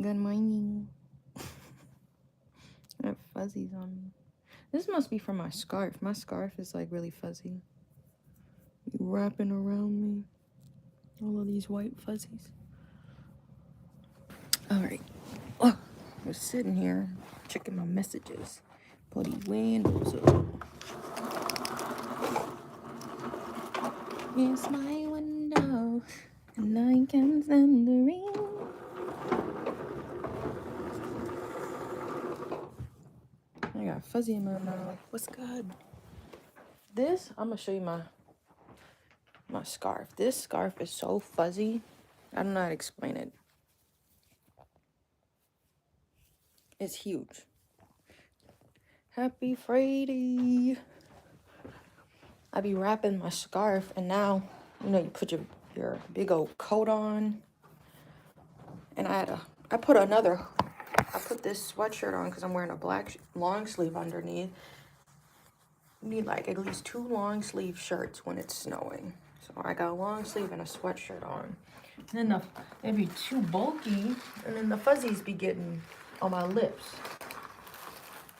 Good morning. I have fuzzies on me. This must be from my scarf. My scarf is like really fuzzy. Wrapping around me. All of these white fuzzies. Alright. Oh, I was sitting here checking my messages. Pull these windows up. It's my window. And I can stand the rain. I got fuzzy in my mouth. What's good? This, I'm gonna show you my scarf. This scarf is so fuzzy. I don't know how to explain it. It's huge. Happy Friday. I be wrapping my scarf, and now, you know, you put your big old coat on. And I put this sweatshirt on because I'm wearing a black long sleeve underneath. You need like at least 2 long sleeve shirts when it's snowing. So I got a long sleeve and a sweatshirt on. And then they be too bulky, and then the fuzzies be getting on my lips.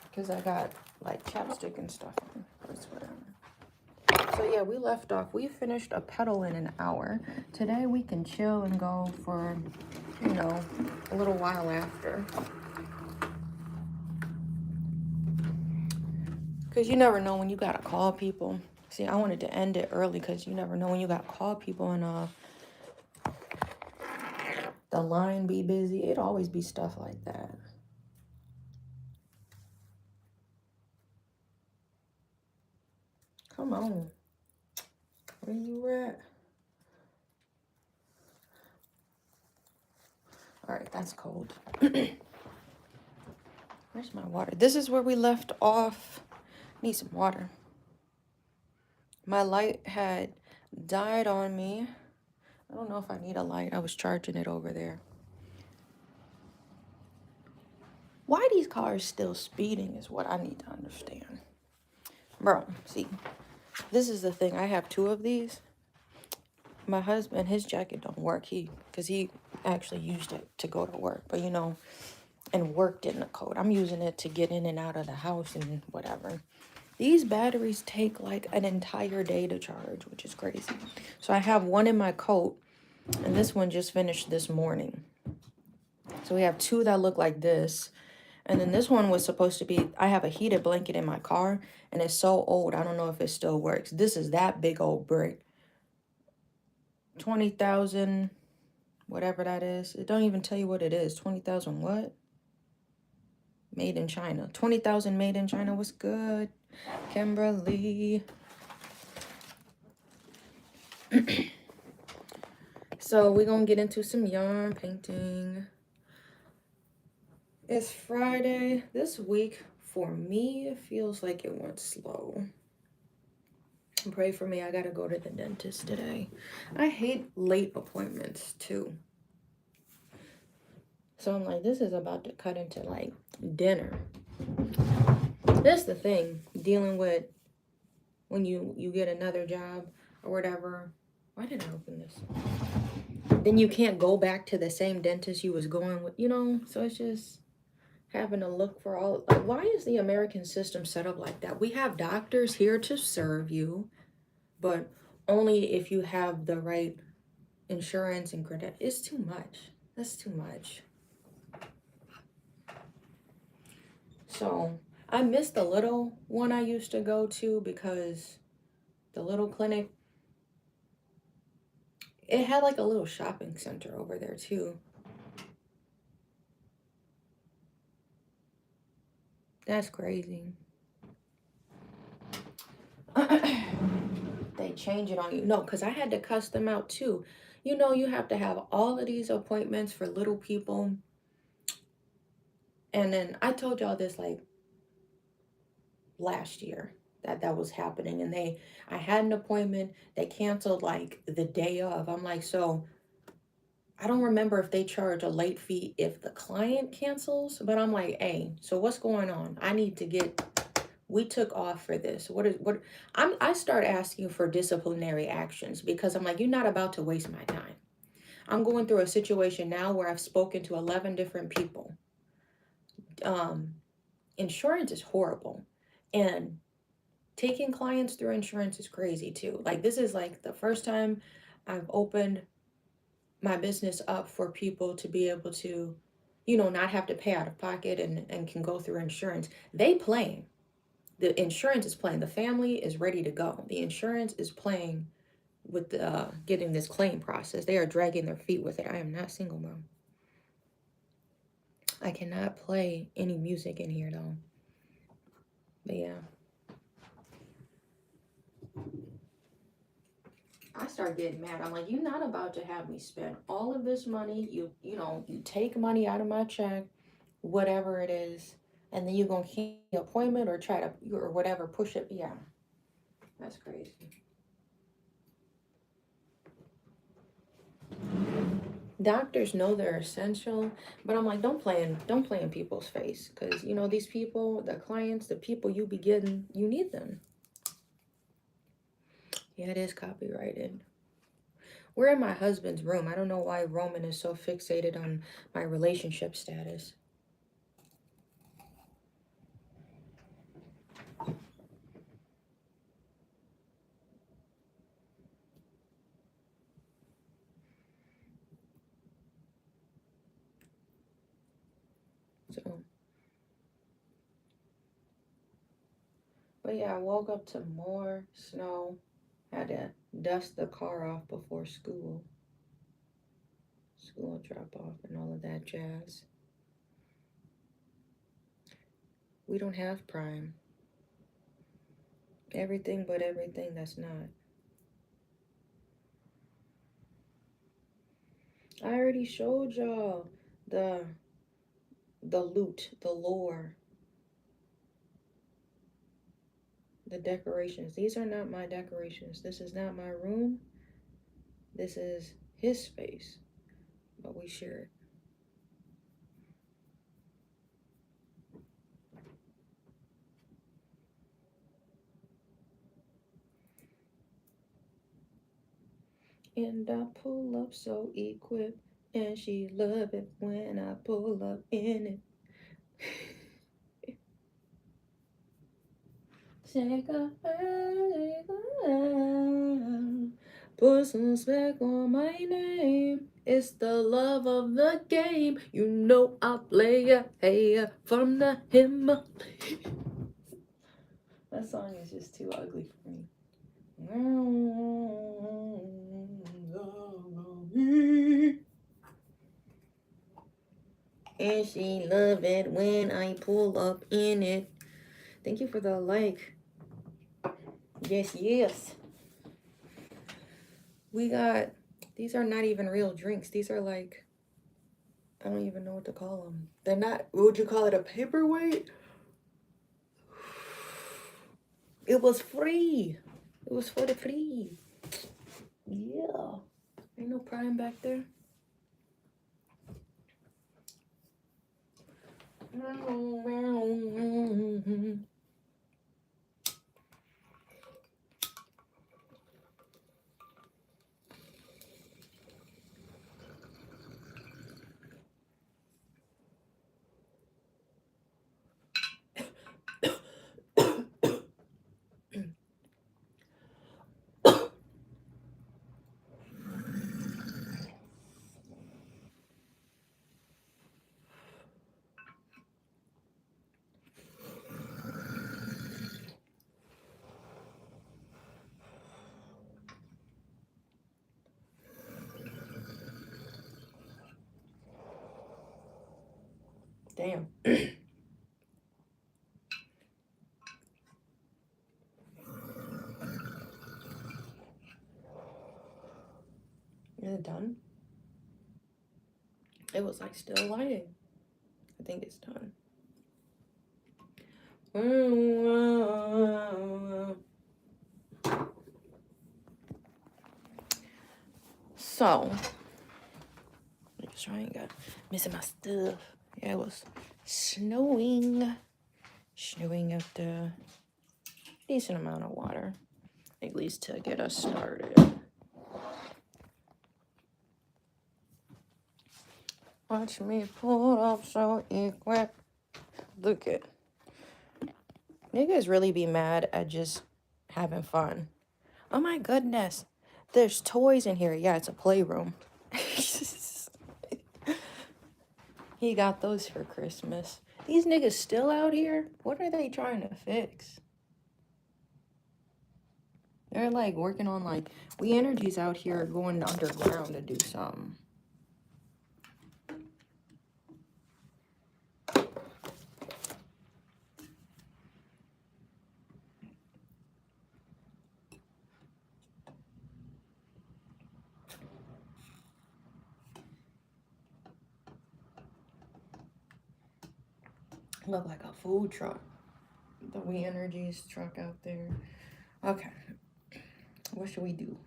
Because I got like chapstick and stuff on. It's whatever. So yeah, we left off. We finished a pedal in an hour. Today we can chill and go for, you know, a little while after. Because you never know when you gotta call people. See, I wanted to end it early because you never know when you gotta call people and the line be busy. It always be stuff like that. Come on. Where you at? All right, that's cold. Where's my water? This is where we left off. Need some water. My light had died on me. I don't know if I need a light. I was charging it over there. Why these cars still speeding is what I need to understand. Bro, see, this is the thing. I have 2 of these. My husband, his jacket don't work. Because he actually used it to go to work. But, you know, and worked in the coat. I'm using it to get in and out of the house and whatever. These batteries take like an entire day to charge, which is crazy. So I have one in my coat, and this one just finished this morning. So we have 2 that look like this. And then this one was supposed to be, I have a heated blanket in my car, and it's so old, I don't know if it still works. This is that big old brick. 20,000, whatever that is. It don't even tell you what it is. 20,000 what? Made in China. 20,000 made in China. What's good? Kimberly. So we're going to get into some yarn painting. It's Friday. This week, for me, it feels like it went slow. Pray for me. I got to go to the dentist today. I hate late appointments, too. So I'm like, this is about to cut into, like, dinner. That's the thing. Dealing with when you get another job or whatever. Why did I open this? Then you can't go back to the same dentist you was going with, you know? So it's just having to look for all, like, why is the American system set up like that? We have doctors here to serve you, but only if you have the right insurance and credit. It's too much. That's too much. So I missed the little one I used to go to because the little clinic, it had like a little shopping center over there too. That's crazy. They change it on you. No, because I had to cuss them out too. You know, you have to have all of these appointments for little people. And then I told y'all this like last year that was happening. And I had an appointment. They canceled like the day of. I'm like, so I don't remember if they charge a late fee if the client cancels. But I'm like, hey, so what's going on? I need to get... We took off for this. I start asking for disciplinary actions because I'm like, you're not about to waste my time. I'm going through a situation now where I've spoken to 11 different people. Insurance is horrible. And taking clients through insurance is crazy too. Like, this is like the first time I've opened my business up for people to be able to, you know, not have to pay out of pocket and can go through insurance. They playing. The insurance is playing. The family is ready to go. The insurance is playing with getting this claim process. They are dragging their feet with it. I am not single, mom. I cannot play any music in here though. But yeah. I start getting mad. I'm like, you're not about to have me spend all of this money. You know, you take money out of my check, whatever it is, and then you're gonna keep the appointment or try to or whatever, push it. Yeah. That's crazy. Doctors know they're essential, but I'm like, don't play in people's face, because you know these people, the clients, the people you be getting, you need them. Yeah, it is copyrighted. We're in my husband's room. I don't know why Roman is so fixated on my relationship status. So, but yeah, I woke up to more snow. Had to dust the car off before school drop off and all of that jazz. We don't have Prime. Everything but everything that's not. I already showed y'all the loot, the lore, the decorations. These are not my decorations. This is not my room. This is his space, but we share it. And I pull up so equipped, and she love it when I pull up in it. Take a put some respect on my name. It's the love of the game. You know I'll play ya, hey ya, from the Himalaya. That song is just too ugly for me. And she love it when I pull up in it. Thank you for the like. Yes, yes. We got, these are not even real drinks. These are like, I don't even know what to call them. They're not, would you call it a paperweight? It was free. It was for the free. Yeah. Ain't no Prime back there. Damn. Is it done? It was like still lighting. I think it's done. So, make sure I ain't got missing my stuff. Yeah, it was snowing. Snowing up the decent amount of water, at least to get us started. Watch me pull up so equipped. Look at niggas really be mad at just having fun. Oh my goodness. There's toys in here. Yeah, it's a playroom. He got those for Christmas. These niggas still out here? What are they trying to fix? They're like working on like we energies out here going underground to do something. Look like a food truck. The We Energies truck out there. Okay. What should we do?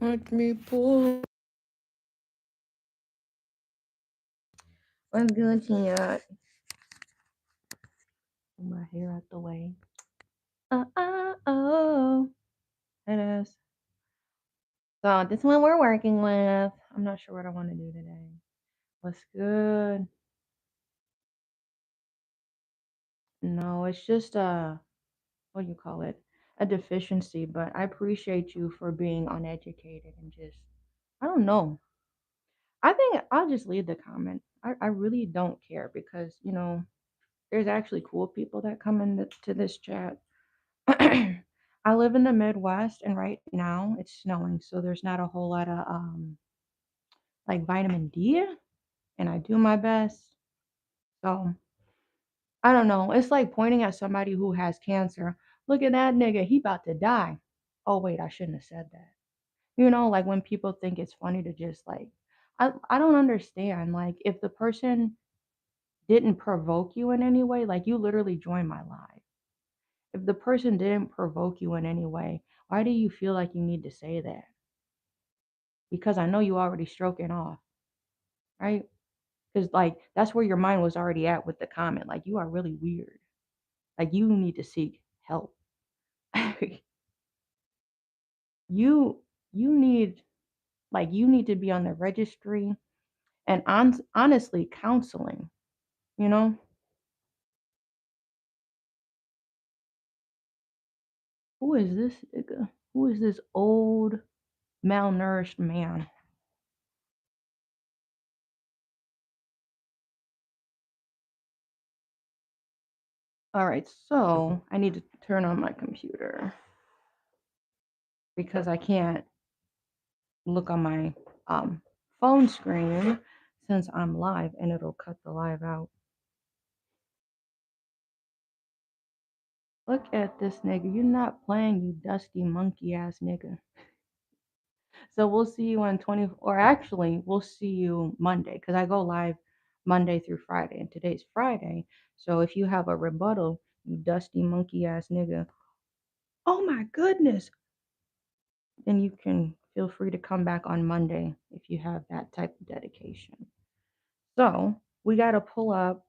Let me pull. What's good, Tia? Pull my hair out the way. Oh. It is. So this one we're working with. I'm not sure what I want to do today. What's good? No, it's just what do you call it? A deficiency, but I appreciate you for being uneducated and just I don't know. I think I'll just leave the comment. I really don't care because, there's actually cool people that come into this chat. I live in the Midwest and right now it's snowing, so there's not a whole lot of like vitamin D and I do my best. So I don't know. It's like pointing at somebody who has cancer. Look at that nigga, he about to die. Oh wait, I shouldn't have said that. Like when people think it's funny to just like I don't understand. Like if the person didn't provoke you in any way, like you literally joined my live. If the person didn't provoke you in any way, why do you feel like you need to say that? Because I know you already stroking off, right? Because like that's where your mind was already at with the comment. Like you are really weird. Like you need to seek help. you you need you need to be on the registry and honestly counseling, you know? Who is this nigga? Who is this old malnourished man? All right, so I need to turn on my computer because I can't look on my phone screen since I'm live and it'll cut the live out. Look at this nigga. You're not playing, you dusty monkey ass nigga. So we'll see you on 20, or actually, we'll see you Monday because I go live Monday through Friday, and today's Friday. So if you have a rebuttal, you dusty monkey ass nigga, oh my goodness, then you can feel free to come back on Monday if you have that type of dedication. So we got to pull up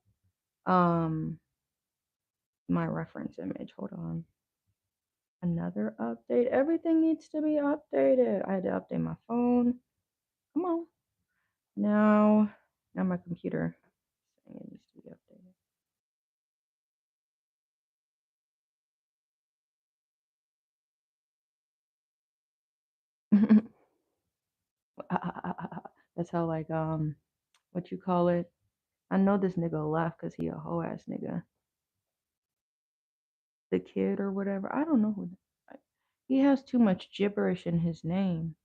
my reference image. Hold on. Another update. Everything needs to be updated. I had to update my phone. Come on. Now my computer saying it needs to be updated. That's how what you call it? I know this nigga left because he a hoe ass nigga. The kid or whatever. I don't know who. He has too much gibberish in his name.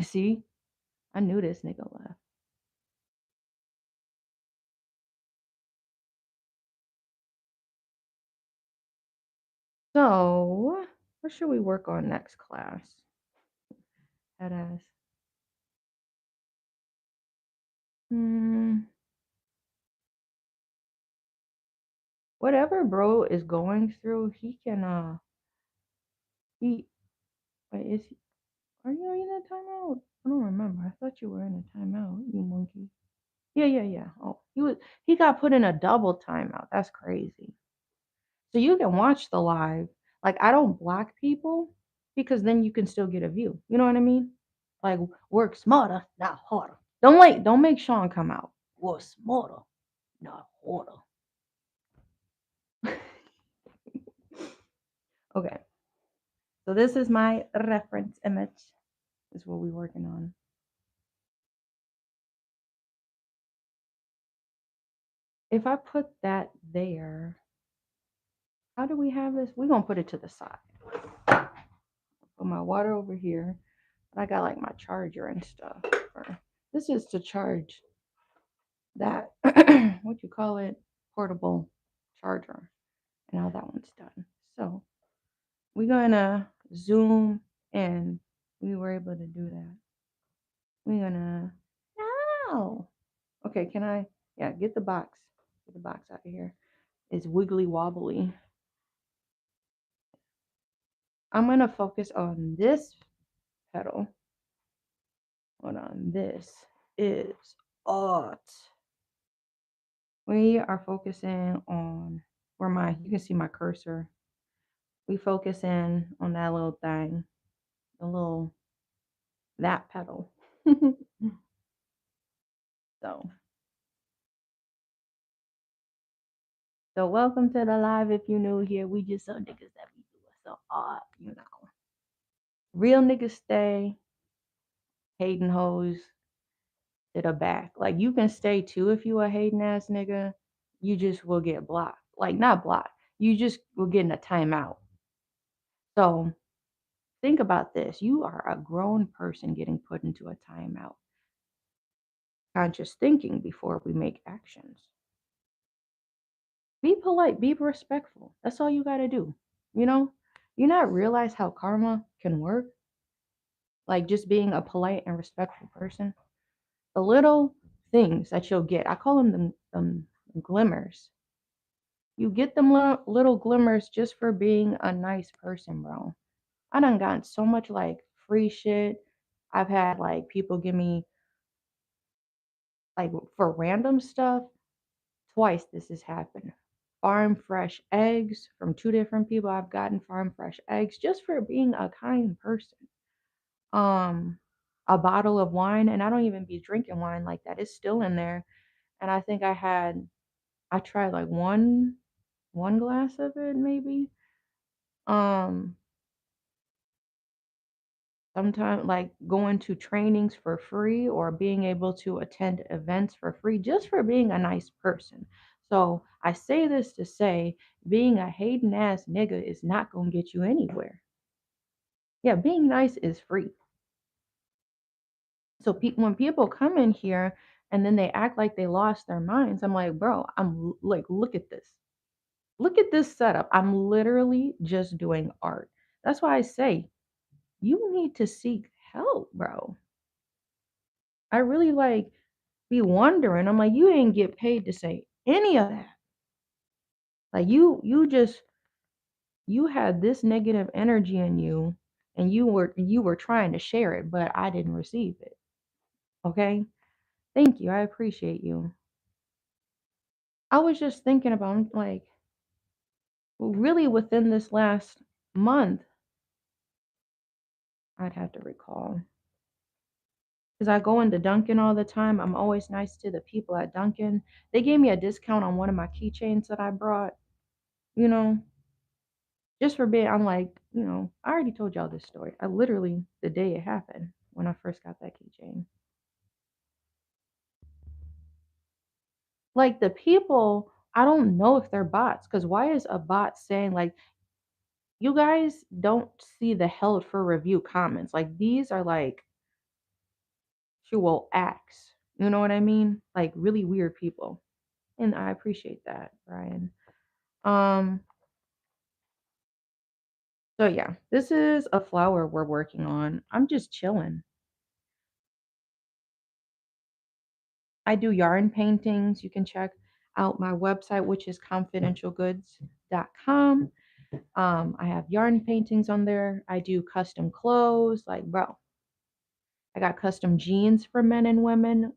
See, I knew this nigga left. So, what should we work on next class? That ass. Whatever bro is going through, he can Wait, are you in a timeout? I don't remember. I thought you were in a timeout, you monkey. Yeah. Oh, he got put in a double timeout. That's crazy. So you can watch the live. Like I don't block people because then you can still get a view. You know what I mean? Like work smarter, not harder. Don't make Sean come out. Work smarter, not harder. Okay. So this is my reference image. This is what we're working on. If I put that there, how do we have this? We're gonna put it to the side. Put my water over here. I got like my charger and stuff. This is to charge that what you call it, portable charger. And now that one's done. So we're gonna zoom in. We were able to do that. We're gonna no. Okay, can I get the box. Get the box out of here. It's wiggly wobbly. I'm gonna focus on this pedal. Hold on. This is art. We are focusing on where you can see my cursor. We focus in on that little thing, that pedal. so, so welcome to the live. If you new here, we just some niggas that be doing so art, you know. Real niggas stay, hating hoes to the back. Like you can stay too if you a hating ass nigga. You just will get blocked. Like not blocked. You just will get in a timeout. So think about this. You are a grown person getting put into a timeout. Conscious thinking before we make actions. Be polite, be respectful. That's all you got to do. You know, you not realize how karma can work? Like just being a polite and respectful person. The little things that you'll get, I call them glimmers. You get them little glimmers just for being a nice person, bro. I done gotten so much like free shit. I've had like people give me like for random stuff. Twice this has happened. Farm fresh eggs from two different people. I've gotten farm fresh eggs just for being a kind person. Um, a bottle of wine, and I don't even be drinking wine like that. It's still in there. And I think I tried like one glass of it maybe. Um, Sometimes like going to trainings for free or being able to attend events for free just for being a nice person. So I say this to say being a hating ass nigga is not gonna get you anywhere. Yeah, being nice is free. So when people come in here and then they act like they lost their minds, I'm like, bro, I'm like, look at this. Look at this setup. I'm literally just doing art. That's why I say you need to seek help, bro. I really like be wondering. I'm like, you didn't get paid to say any of that. Like you had this negative energy in you and you were trying to share it, but I didn't receive it. Okay? Thank you. I appreciate you. I was just thinking about like really within this last month, I'd have to recall. Because I go into Dunkin' all the time. I'm always nice to the people at Dunkin'. They gave me a discount on one of my keychains that I brought, you know. Just for being, I'm like, I already told y'all this story. I literally, the day it happened, when I first got that keychain. Like the people, I don't know if they're bots, because why is a bot saying, like, you guys don't see the held for review comments? Like, these are like actual acts. You know what I mean? Like, really weird people. And I appreciate that, Brian. Um, so yeah, this is a flower we're working on. I'm just chilling. I do yarn paintings. You can check out my website, which is confidentialgoods.com. I have yarn paintings on there. I do custom clothes. Like, bro, I got custom jeans for men and women.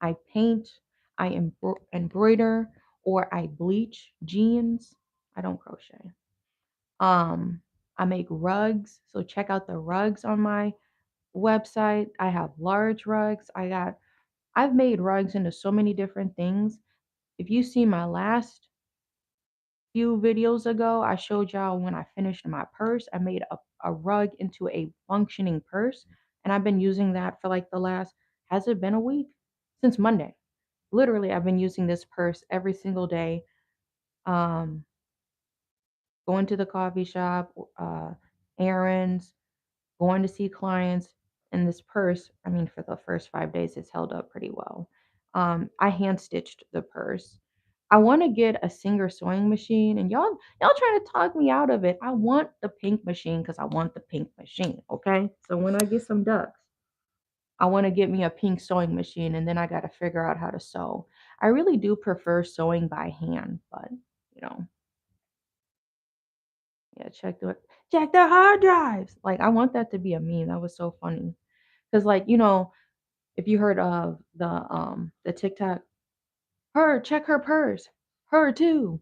I paint, I embroider, or I bleach jeans. I don't crochet. Um, I make rugs. So check out the rugs on my website. I have large rugs. I've made rugs into so many different things. If you see my last few videos ago, I showed y'all when I finished my purse. I made a rug into a functioning purse, and I've been using that for like the last, has it been a week? Since Monday. Literally, I've been using this purse every single day. Um, Going to the coffee shop, errands, going to see clients. And this purse, I mean, for the first 5 days, it's held up pretty well. I hand stitched the purse. I want to get a Singer sewing machine, and y'all trying to talk me out of it. I want the pink machine because I want the pink machine. Okay, so when I get some ducks, I want to get me a pink sewing machine, and then I got to figure out how to sew. I really do prefer sewing by hand, but you know, yeah, check the hard drives. Like I want that to be a meme. That was so funny. Cause like, if you heard of the TikTok, her check her purse, her too.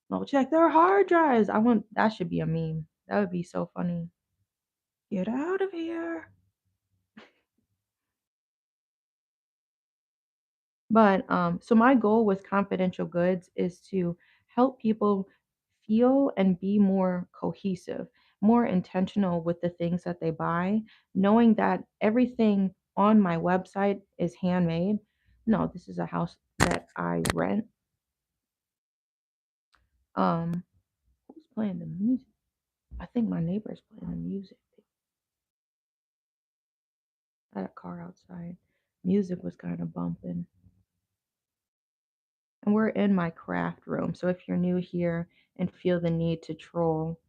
No, check their hard drives. I want that should be a meme. That would be so funny. Get out of here. But so my goal with confidential goods is to help people feel and be more cohesive, more intentional with the things that they buy, knowing that everything on my website is handmade. No, this is a house that I rent. Um, who's playing the music? I think my neighbor's playing the music. I had a car outside. Music was kind of bumping. And we're in my craft room. So if you're new here and feel the need to troll,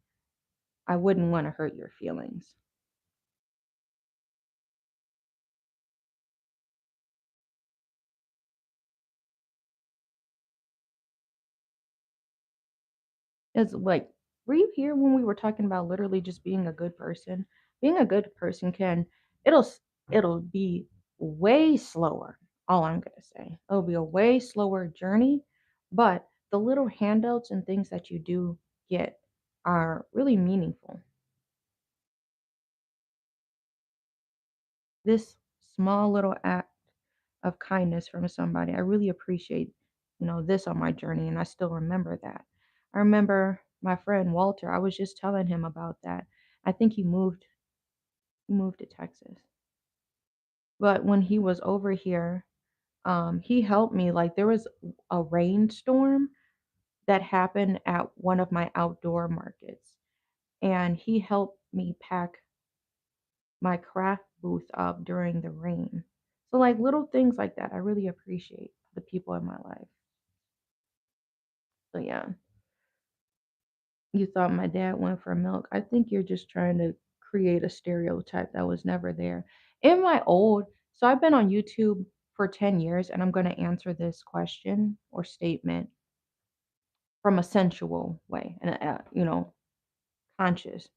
I wouldn't want to hurt your feelings. It's like, were you here when we were talking about literally just being a good person? Being a good person it'll be way slower. All I'm gonna say, it'll be a way slower journey, but the little handouts and things that you do get are really meaningful. This small little act of kindness from somebody, I really appreciate, this on my journey, and I still remember that. I remember my friend Walter, I was just telling him about that. I think he moved to Texas. But when he was over here, he helped me. Like there was a rainstorm that happened at one of my outdoor markets, and he helped me pack my craft booth up during the rain. So like little things like that, I really appreciate the people in my life. So yeah, you thought my dad went for milk. I think you're just trying to create a stereotype that was never there. So I've been on YouTube for 10 years, and I'm going to answer this question or statement from a sensual way and, conscious,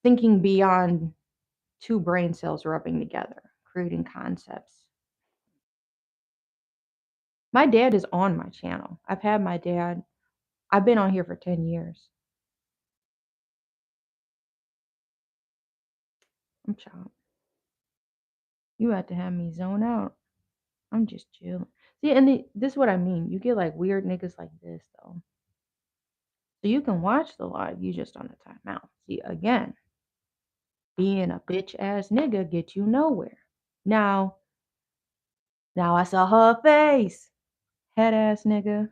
thinking beyond two brain cells rubbing together, creating concepts. My dad is on my channel. I've been on here for 10 years. I'm chopped. You had to have me zone out. I'm just chilling. See, and this is what I mean. You get like weird niggas like this though. So you can watch the live, you just on a timeout. See, again, being a bitch ass nigga get you nowhere. Now, now I saw her face. Head ass nigga.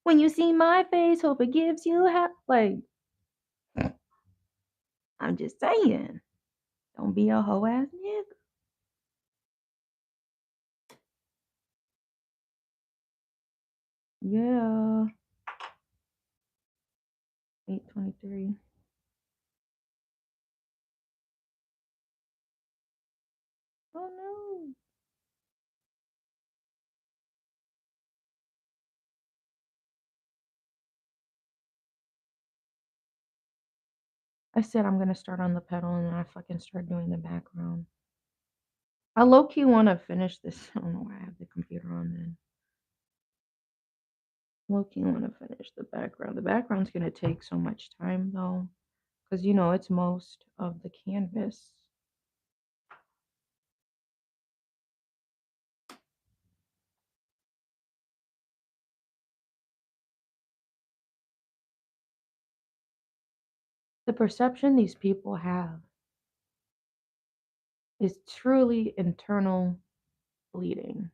When you see my face, hope it gives you like I'm just saying. Don't be a hoe ass nigga. Yeah. 8:23. Oh no. I said I'm gonna start on the pedal and then I fucking start doing the background. I low key want to finish this. I don't know why I have the computer on then. Low key want to finish the background. The background's gonna take so much time though, because you know it's most of the canvas. The perception these people have is truly internal bleeding.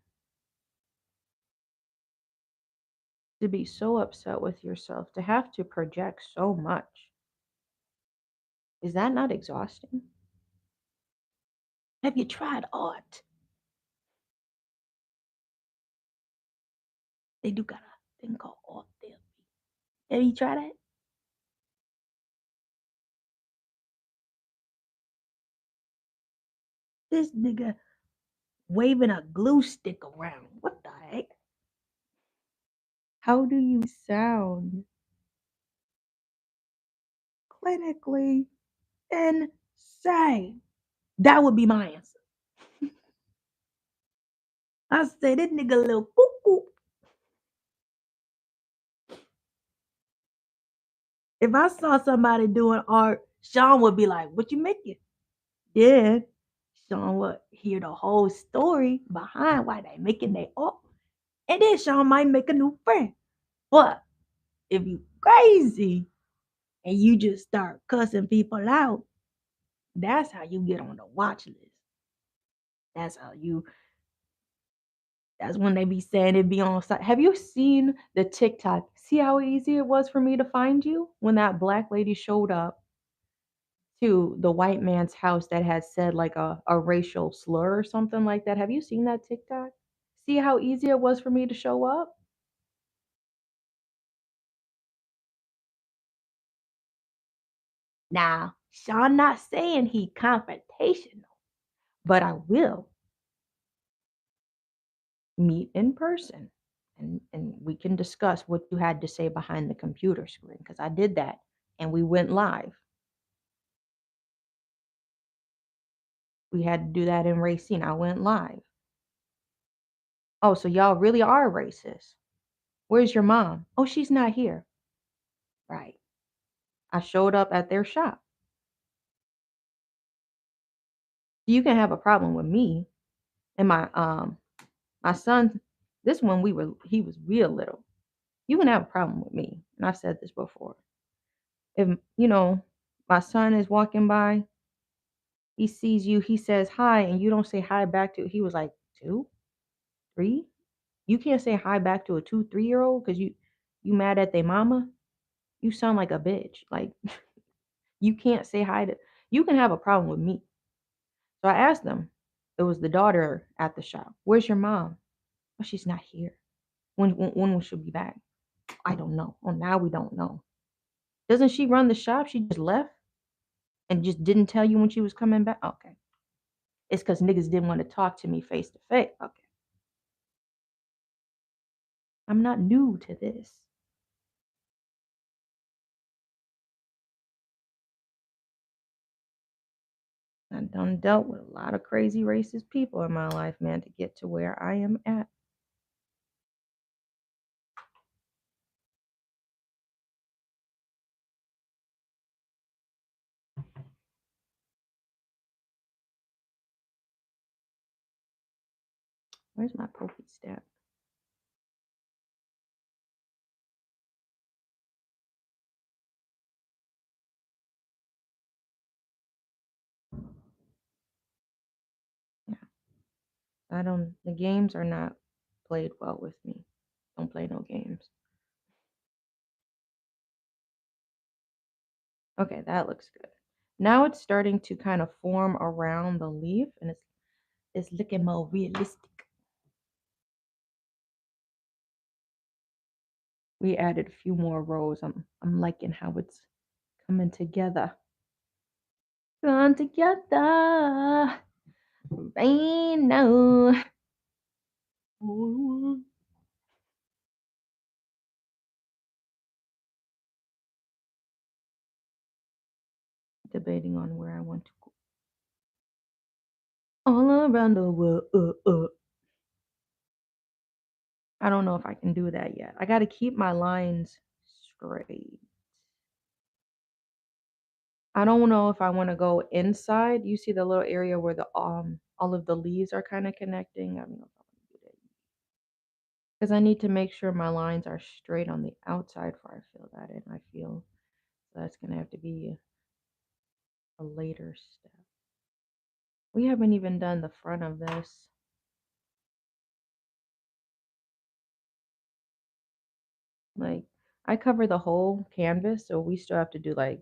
To be so upset with yourself, to have to project so much. Is that not exhausting? Have you tried art? They do got a thing called art therapy. Have you tried that? This nigga waving a glue stick around. What the heck? How do you sound clinically insane? That would be my answer. I say this nigga a little cuckoo. If I saw somebody doing art, Sean would be like, "What you making?" Yeah, Sean would hear the whole story behind why they making their art, and then Sean might make a new friend. But if you crazy and you just start cussing people out, that's how you get on the watch list. That's how you. That's when they be saying it be on site. Have you seen the TikTok? See how easy it was for me to find you when that black lady showed up to the white man's house that had said like a racial slur or something like that. Have you seen that TikTok? See how easy it was for me to show up? Now, Sean not saying he confrontational, but I will meet in person and we can discuss what you had to say behind the computer screen because I did that and we went live. We had to do that in Racine. I went live. Oh, so y'all really are racist. Where's your mom? Oh, she's not here. Right. I showed up at their shop. You can have a problem with me and my son. This one he was real little. You can have a problem with me, and I've said this before. If you know my son is walking by, he sees you, he says hi, and you don't say hi back to. He was like 2, 3. You can't say hi back to a 2, 3 year old because you mad at their mama. You sound like a bitch. Like you can't say hi to. You can have a problem with me. So I asked them. It was the daughter at the shop. Where's your mom? Oh, she's not here. When will she be back? I don't know. Oh, now we don't know. Doesn't she run the shop? She just left and just didn't tell you when she was coming back. Okay. It's because niggas didn't want to talk to me face to face. Okay. I'm not new to this. I done dealt with a lot of crazy racist people in my life, man, to get to where I am at. Where's my pokey stat? Yeah. The games are not played well with me. Don't play no games. Okay, that looks good. Now it's starting to kind of form around the leaf and it's looking more realistic. We added a few more rows. I'm liking how it's coming together. Come together. Rain no. Debating on where I want to go. All around the world. I don't know if I can do that yet. I got to keep my lines straight. I don't know if I want to go inside. You see the little area where the all of the leaves are kind of connecting. I don't know if I want to do that because I need to make sure my lines are straight on the outside before I fill that in. I feel that's gonna have to be a later step. We haven't even done the front of this. Like I cover the whole canvas, so we still have to do like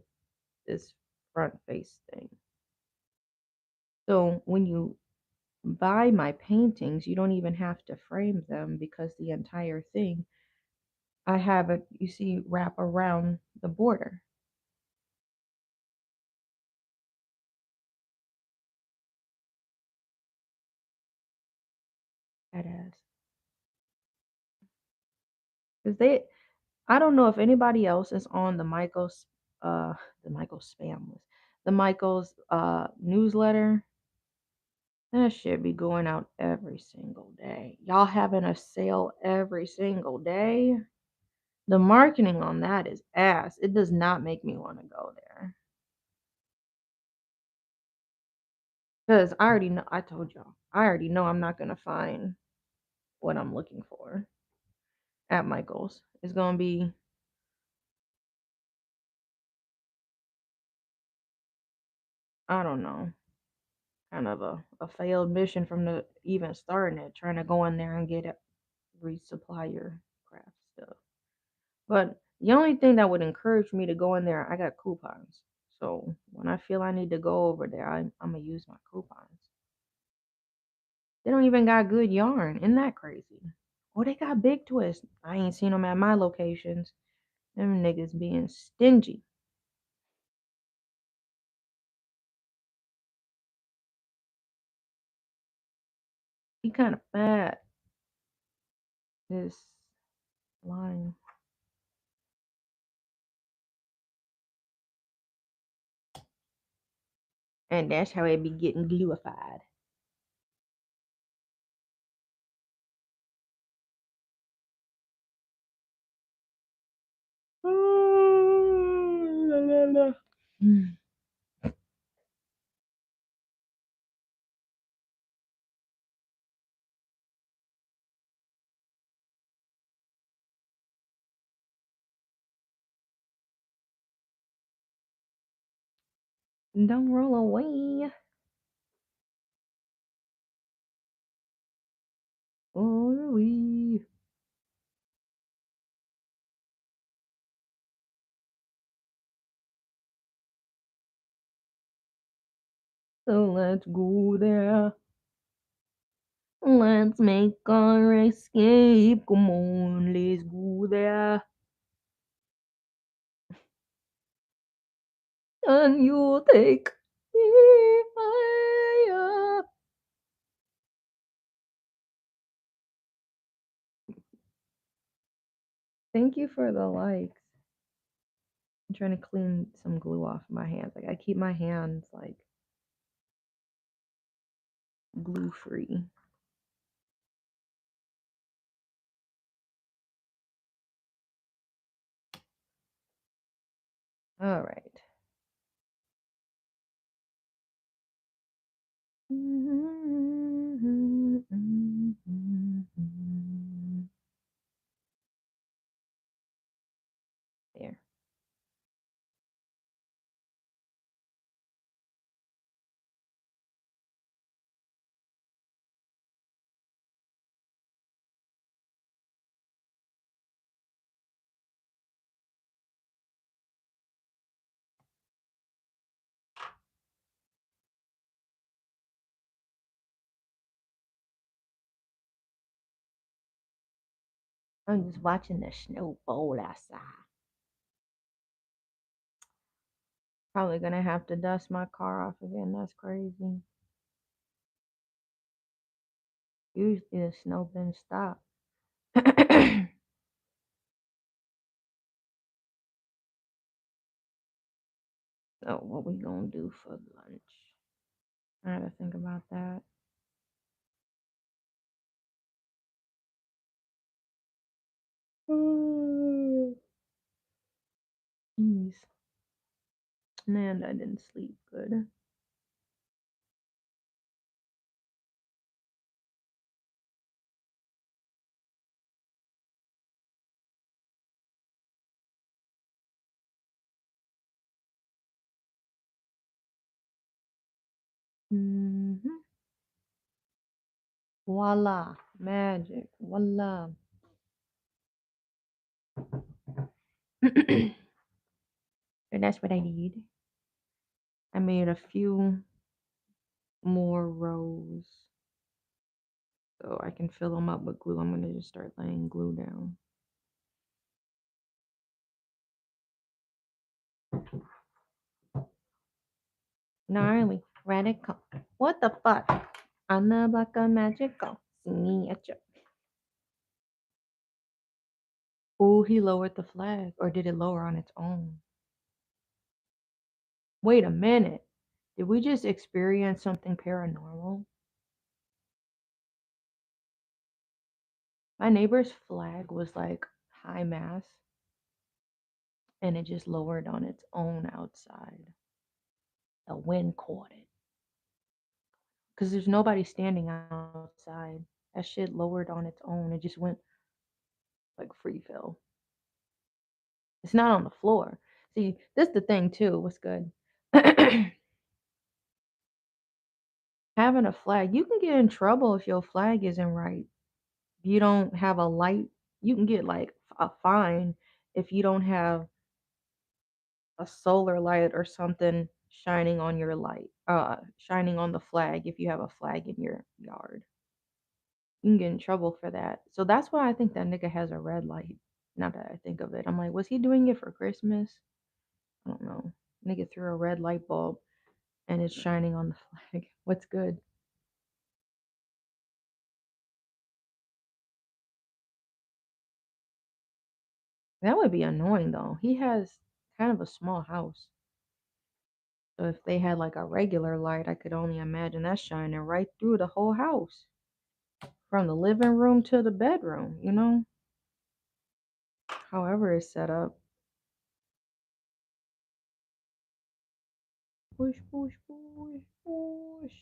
this front face thing. So when you buy my paintings, you don't even have to frame them because the entire thing I have it, you see, wrap around the border. That is. Because I don't know if anybody else is on uh, the Michael's spam list, the Michael's newsletter. That should be going out every single day. Y'all having a sale every single day. The marketing on that is ass. It does not make me want to go there. Because I already know, I told y'all, I already know I'm not going to find what I'm looking for at Michael's. It's going to be, I don't know, kind of a failed mission from the even starting it, trying to go in there and get it, resupply your craft stuff. But the only thing that would encourage me to go in there, I got coupons. So when I feel I need to go over there, I'm going to use my coupons. They don't even got good yarn. Isn't that crazy? Oh, they got big twists. I ain't seen them at my locations. Them niggas being stingy. He kind of fat. This line. And that's how it be getting gluified. Don't roll away. Or we. So let's go there. Let's make our escape. Come on, let's go there. And you take me higher. Thank you for the likes. I'm trying to clean some glue off my hands. Like I keep my hands like glue free. All right. There. I'm just watching the snow fall outside. Probably gonna have to dust my car off again. That's crazy. Usually the snow been stopped. So what we gonna do for lunch? I gotta think about that. Jeez. Man, I didn't sleep good. Hmm. Voila. Magic. Voila. And that's what I did. I made a few more rows so I can fill them up with glue. I'm gonna just start laying glue down. Gnarly. Radical. What the fuck? Anabaka magical. Singing at you. Ooh, he lowered the flag. Or did it lower on its own? Wait a minute. Did we just experience something paranormal? My neighbor's flag was like high mass and it just lowered on its own outside. The wind caught it. Because there's nobody standing outside. That shit lowered on its own. It just went like free fill. It's not on the floor. See, this is the thing too. What's good? Having a flag, you can get in trouble if your flag isn't right. If you don't have a light, you can get like a fine if you don't have a solar light or something shining on your light, shining on the flag if you have a flag in your yard. You can get in trouble for that. So that's why I think that nigga has a red light. Now that I think of it, I'm like, was he doing it for Christmas? I don't know. Nigga threw a red light bulb and it's shining on the flag. What's good? That would be annoying though. He has kind of a small house. So if they had like a regular light, I could only imagine that shining right through the whole house. From the living room to the bedroom, you know? However it's set up. Push, push, push, push.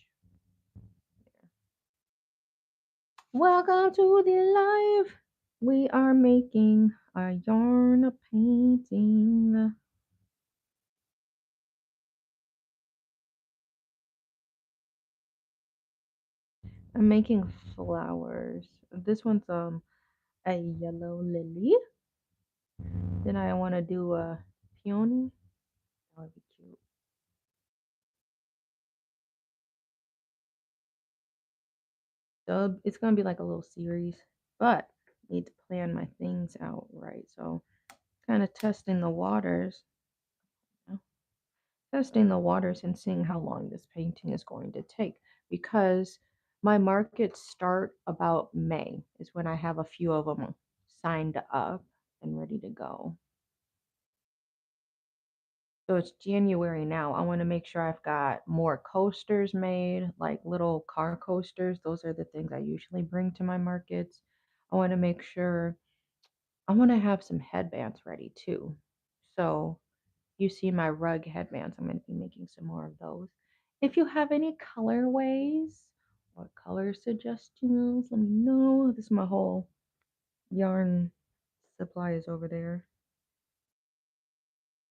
Welcome to the life. We are making a yarn painting. I'm making flowers. This one's a yellow lily. Then I want to do a peony. That would be cute. So it's gonna be like a little series, but I need to plan my things out right. So kind of testing the waters, you know, testing the waters and seeing how long this painting is going to take because my markets start about May is when I have a few of them signed up and ready to go. So it's January now. I want to make sure I've got more coasters made, like little car coasters. Those are the things I usually bring to my markets. I want to make sure I want to have some headbands ready too. So you see my rug headbands. I'm going to be making some more of those. If you have any colorways or color suggestions, let me know. This is my whole yarn supply is over there.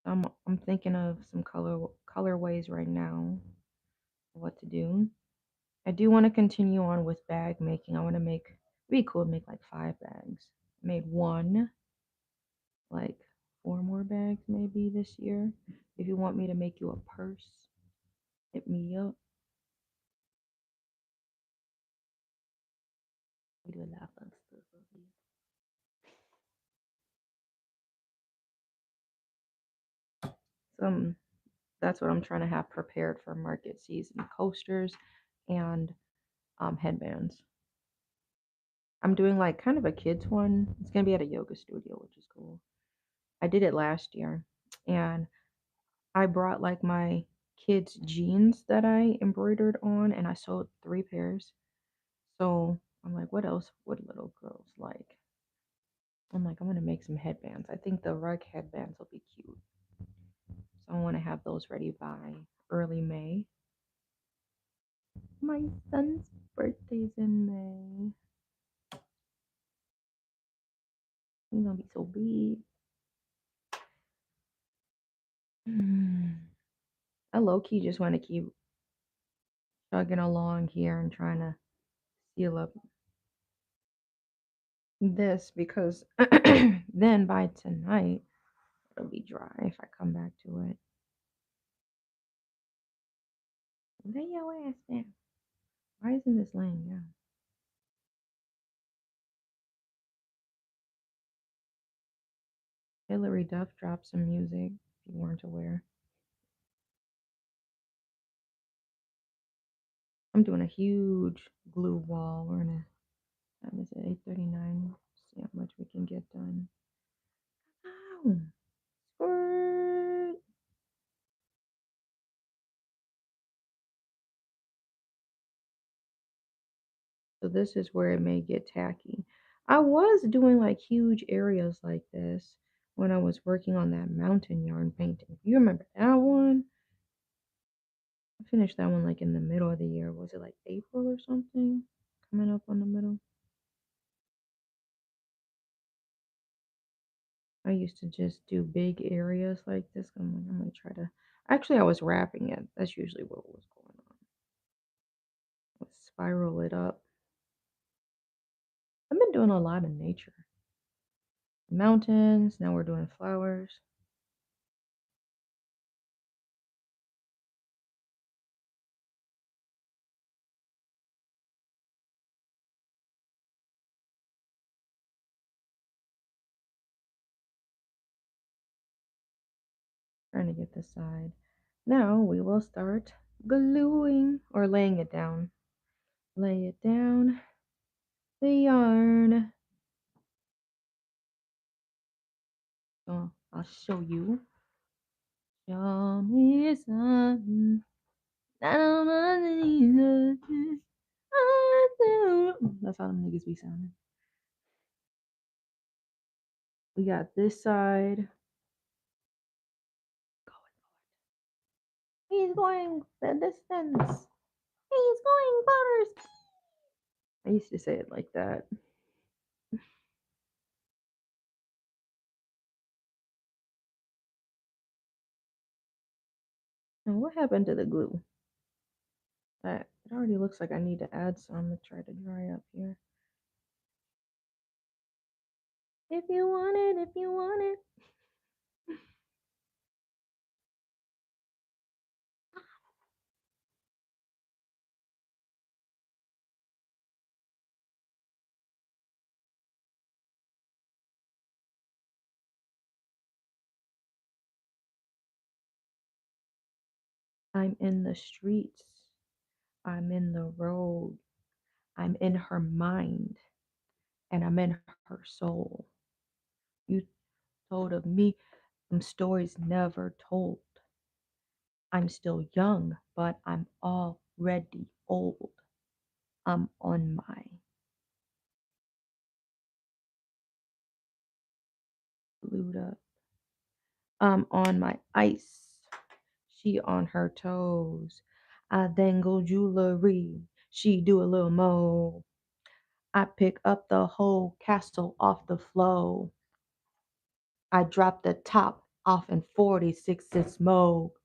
I'm thinking of some colorways right now. What to do. I do want to continue on with bag making. I want to make it'd be cool to make like 5 bags. I made one, like 4 more bags maybe this year. If you want me to make you a purse, hit me up. We do a lot of fun stuff over here. So that's what I'm trying to have prepared for market season: coasters and headbands. I'm doing like kind of a kids one. It's gonna be at a yoga studio, which is cool. I did it last year, and I brought like my kids' jeans that I embroidered on and I sewed 3 pairs. So I'm like, what else would little girls like? I'm like, I'm gonna make some headbands. I think the rug headbands will be cute. So I want to have those ready by early May. My son's birthday's in May. He's gonna be so big. I low key just want to keep chugging along here and trying to seal up this because then by tonight it'll be dry if I come back to it. Lay your ass down. Why isn't this laying down? Hillary Duff dropped some music, if you weren't aware. I'm doing a huge glue wall. We're gonna, time is it 8:39? See how much we can get done. Ow! Squirt! So this is where it may get tacky. I was doing like huge areas like this when I was working on that mountain yarn painting. You remember that one? I finished that one like in the middle of the year. Was it like April or something? Coming up on the middle. I used to just do big areas like this. I'm like, I'm gonna try to. Actually, I was wrapping it. That's usually what was going on. Let's spiral it up. I've been doing a lot of nature. Mountains. Now we're doing flowers. Trying to get the side. Now we will start gluing or laying it down. Lay it down. The yarn. So I'll show you. Show me something. That's how them niggas be sounding. We got this side. He's going the distance. He's going butters. I used to say it like that. Now, what happened to the glue? That it already looks like I need to add some to try to dry up here. If you want it, if you want it. I'm in the streets. I'm in the road. I'm in her mind. And I'm in her soul. You told of me some stories never told. I'm still young, but I'm already old. I'm on my glued up. I'm on my ice. She on her toes. I dangle jewelry. She do a little mo. I pick up the whole castle off the flow. I drop the top off in 46 in smoke.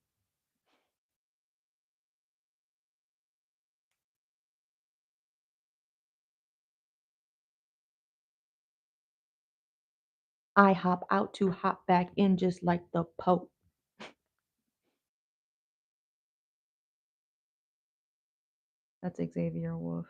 I hop out to hop back in just like the Pope. That's Xavier Wolf.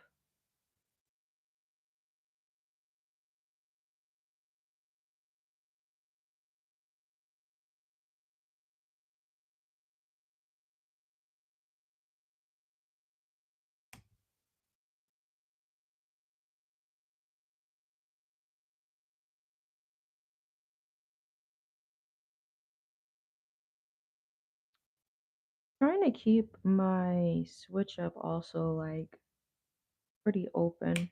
Trying to keep my switch up also like pretty open.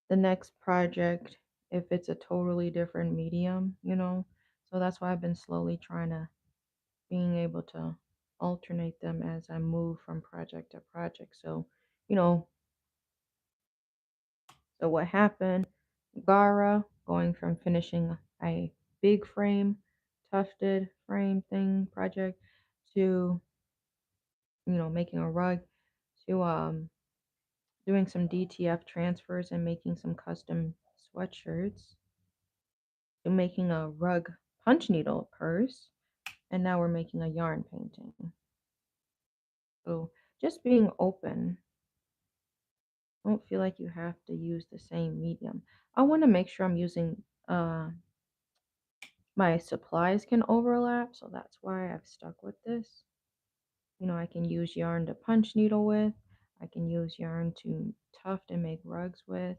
The next project, if it's a totally different medium, you know. So that's why I've been slowly trying to being able to alternate them as I move from project to project. So, you know, so what happened? Gara going from finishing a big frame, tufted frame thing project to, making a rug to doing some DTF transfers and making some custom sweatshirts to making a rug punch needle purse, and now we're making a yarn painting. So just being open. Don't feel like you have to use the same medium. I want to make sure I'm using my supplies can overlap, so that's why I've stuck with this. I can use yarn to punch needle with, I can use yarn to tuft and make rugs with,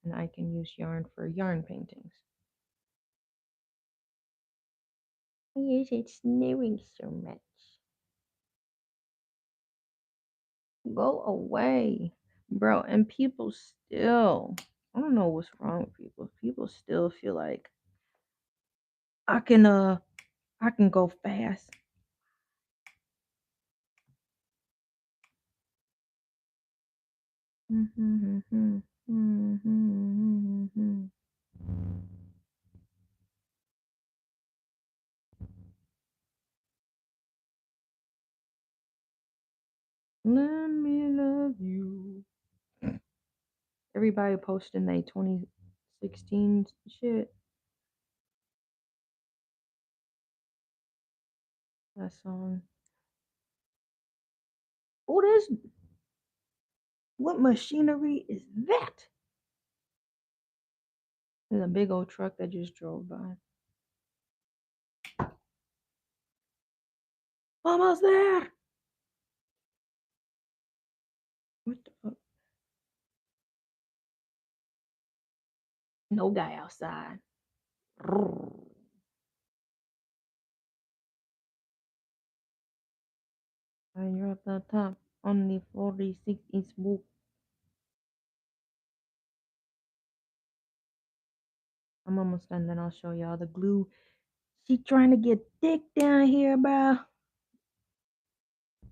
and I can use yarn for yarn paintings. Yes, it's snowing so much. Go away, bro. And people still, I don't know what's wrong with people. People still feel like I can I can go fast. Let me love you. Everybody posting their 2016 shit. That song. Oh, this. What machinery is that? There's a big old truck that just drove by. Almost there. What the fuck? No guy outside. And you're at the top. Only 46 is book. I'm almost done, then I'll show y'all the glue. She trying to get thick down here, bro.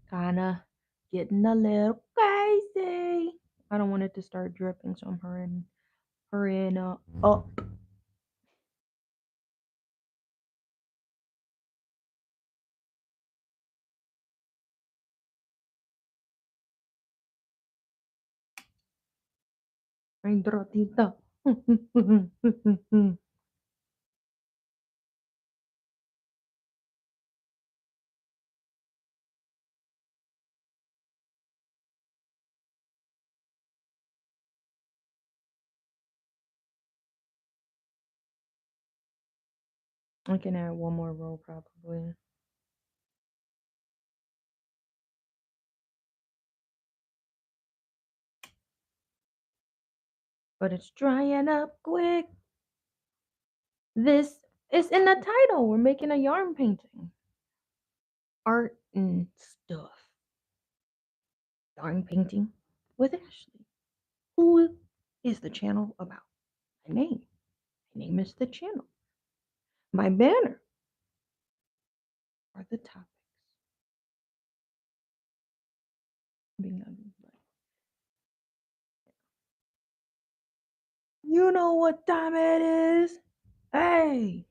Kinda getting a little crazy. I don't want it to start dripping, so I'm hurrying up. Ay, Dorotita. I can add one more row probably. But it's drying up quick. This is in the title. We're making a yarn painting. Art and stuff. Yarn painting with Ashley. Who is the channel about? My name. My name is the channel. My banner are the topics. Being ugly, but you know what time it is. Hey,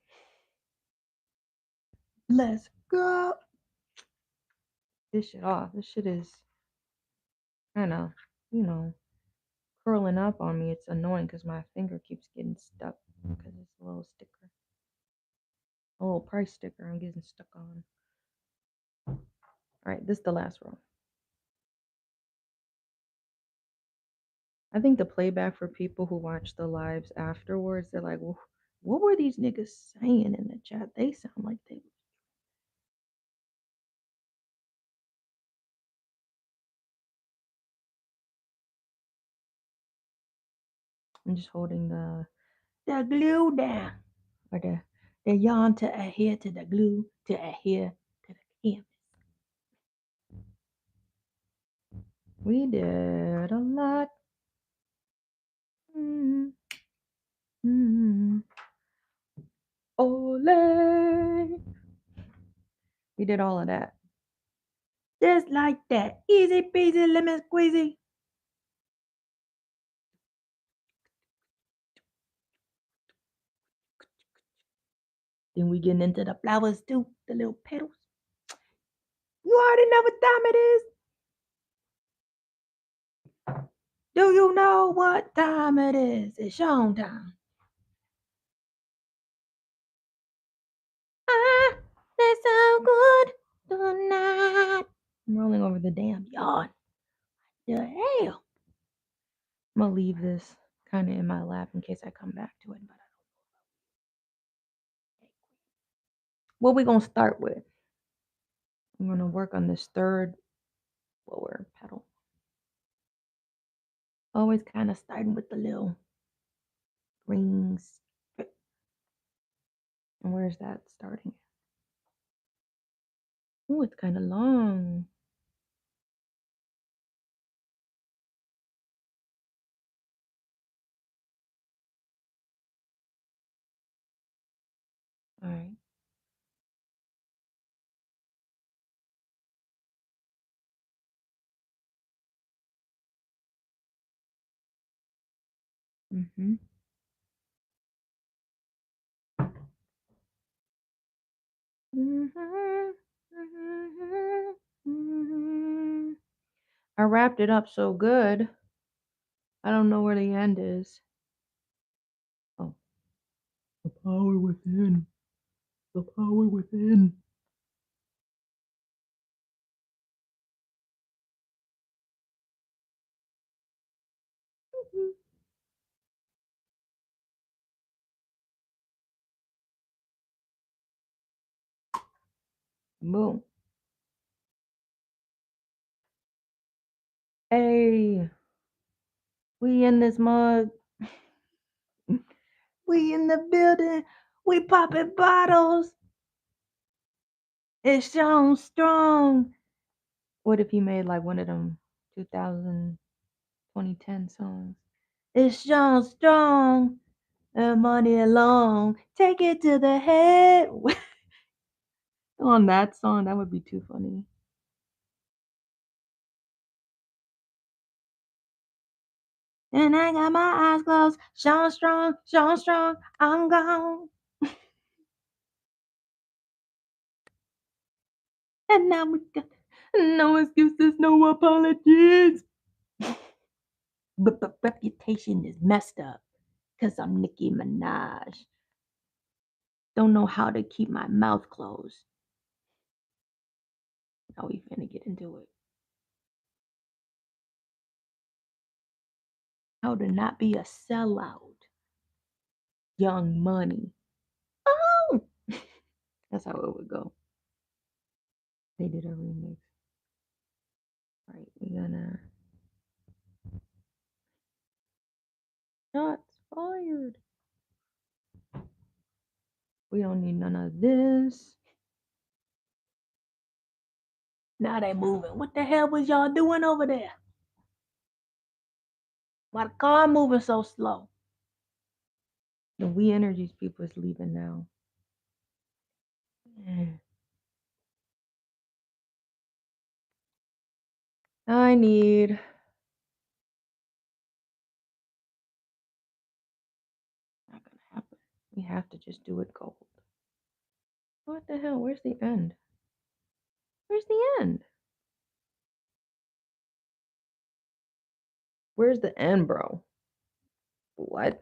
let's go. This shit off. This shit is kind of, you know, curling up on me. It's annoying because my finger keeps getting stuck because it's a little sticker, a little price sticker I'm getting stuck on. All right, this is the last row. I think the playback for people who watch the lives afterwards, they're like, well, what were these niggas saying in the chat? They sound like they. I'm just holding the glue down, or the yarn to adhere to the glue to adhere to the canvas. We did a lot. Mm, mm, ole. We did all of that. Just like that. Easy peasy lemon squeezy. Then we getting into the flowers too, the little petals. You already know what time it is. Do you know what time it is? It's show time. Ah, that's so good tonight. I'm rolling over the damn yard. The hell? I'm gonna leave this kind of in my lap in case I come back to it. But what we gonna start with? I'm gonna work on this third lower pedal. Always kind of starting with the little rings. And where's that starting? Oh, it's kind of long. All right. Mm-hmm. Mm-hmm. Mm-hmm. I wrapped it up so good. I don't know where the end is. Oh, the power within. The power within. Boom. Hey, we in this mug. We in the building. We popping bottles. It's Sean Strong. What if he made like one of them 2000, 2010 songs? It's Sean Strong and money alone. Take it to the head. On that song, that would be too funny. And I got my eyes closed. Sean Strong, I'm gone. And now we got no excuses, no apologies. But reputation is messed up because I'm Nicki Minaj. Don't know how to keep my mouth closed. Now we finna get into it. How to not be a sellout. Young Money. Oh! That's how it would go. They did a remix. All right, we're gonna. Shots fired. We don't need none of this. Now they moving. What the hell was y'all doing over there? Why the car moving so slow? The We Energies people is leaving now. I need. Not gonna happen. We have to just do it gold. What the hell? Where's the end? Where's the end? Where's the end, bro? What?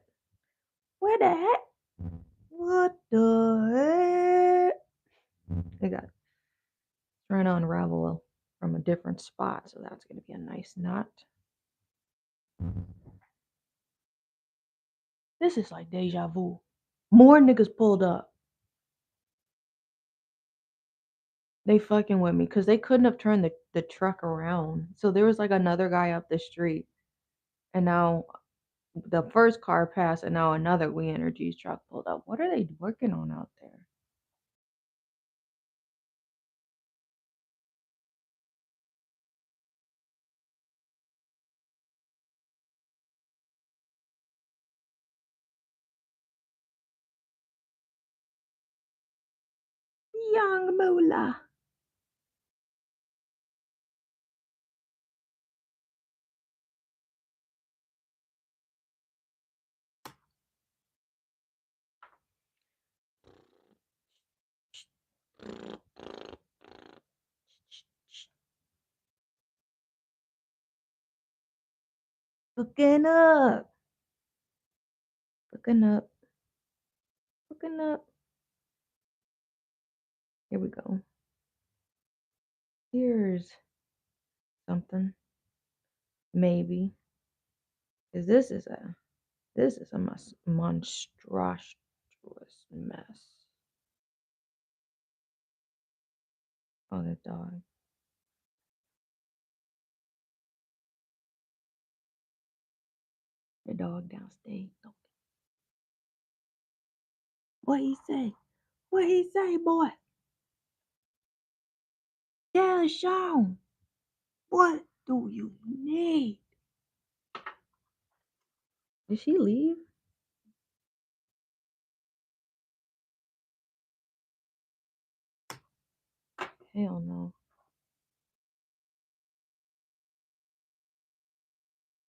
Where the heck? What the heck? I got trying to unravel from a different spot, so that's gonna be a nice knot. This is like deja vu. More niggas pulled up. They fucking with me because they couldn't have turned the truck around. So there was like another guy up the street, and now the first car passed, and now another We Energies truck pulled up. What are they working on out there? Young moolah. Looking up. Looking up. Looking up. Here we go. Here's something. Maybe. Because this is a monstrous mess. Oh, the dog. The dog downstairs. What he say? What he say, boy? Tell Sean. What do you need? Did she leave? Hell no.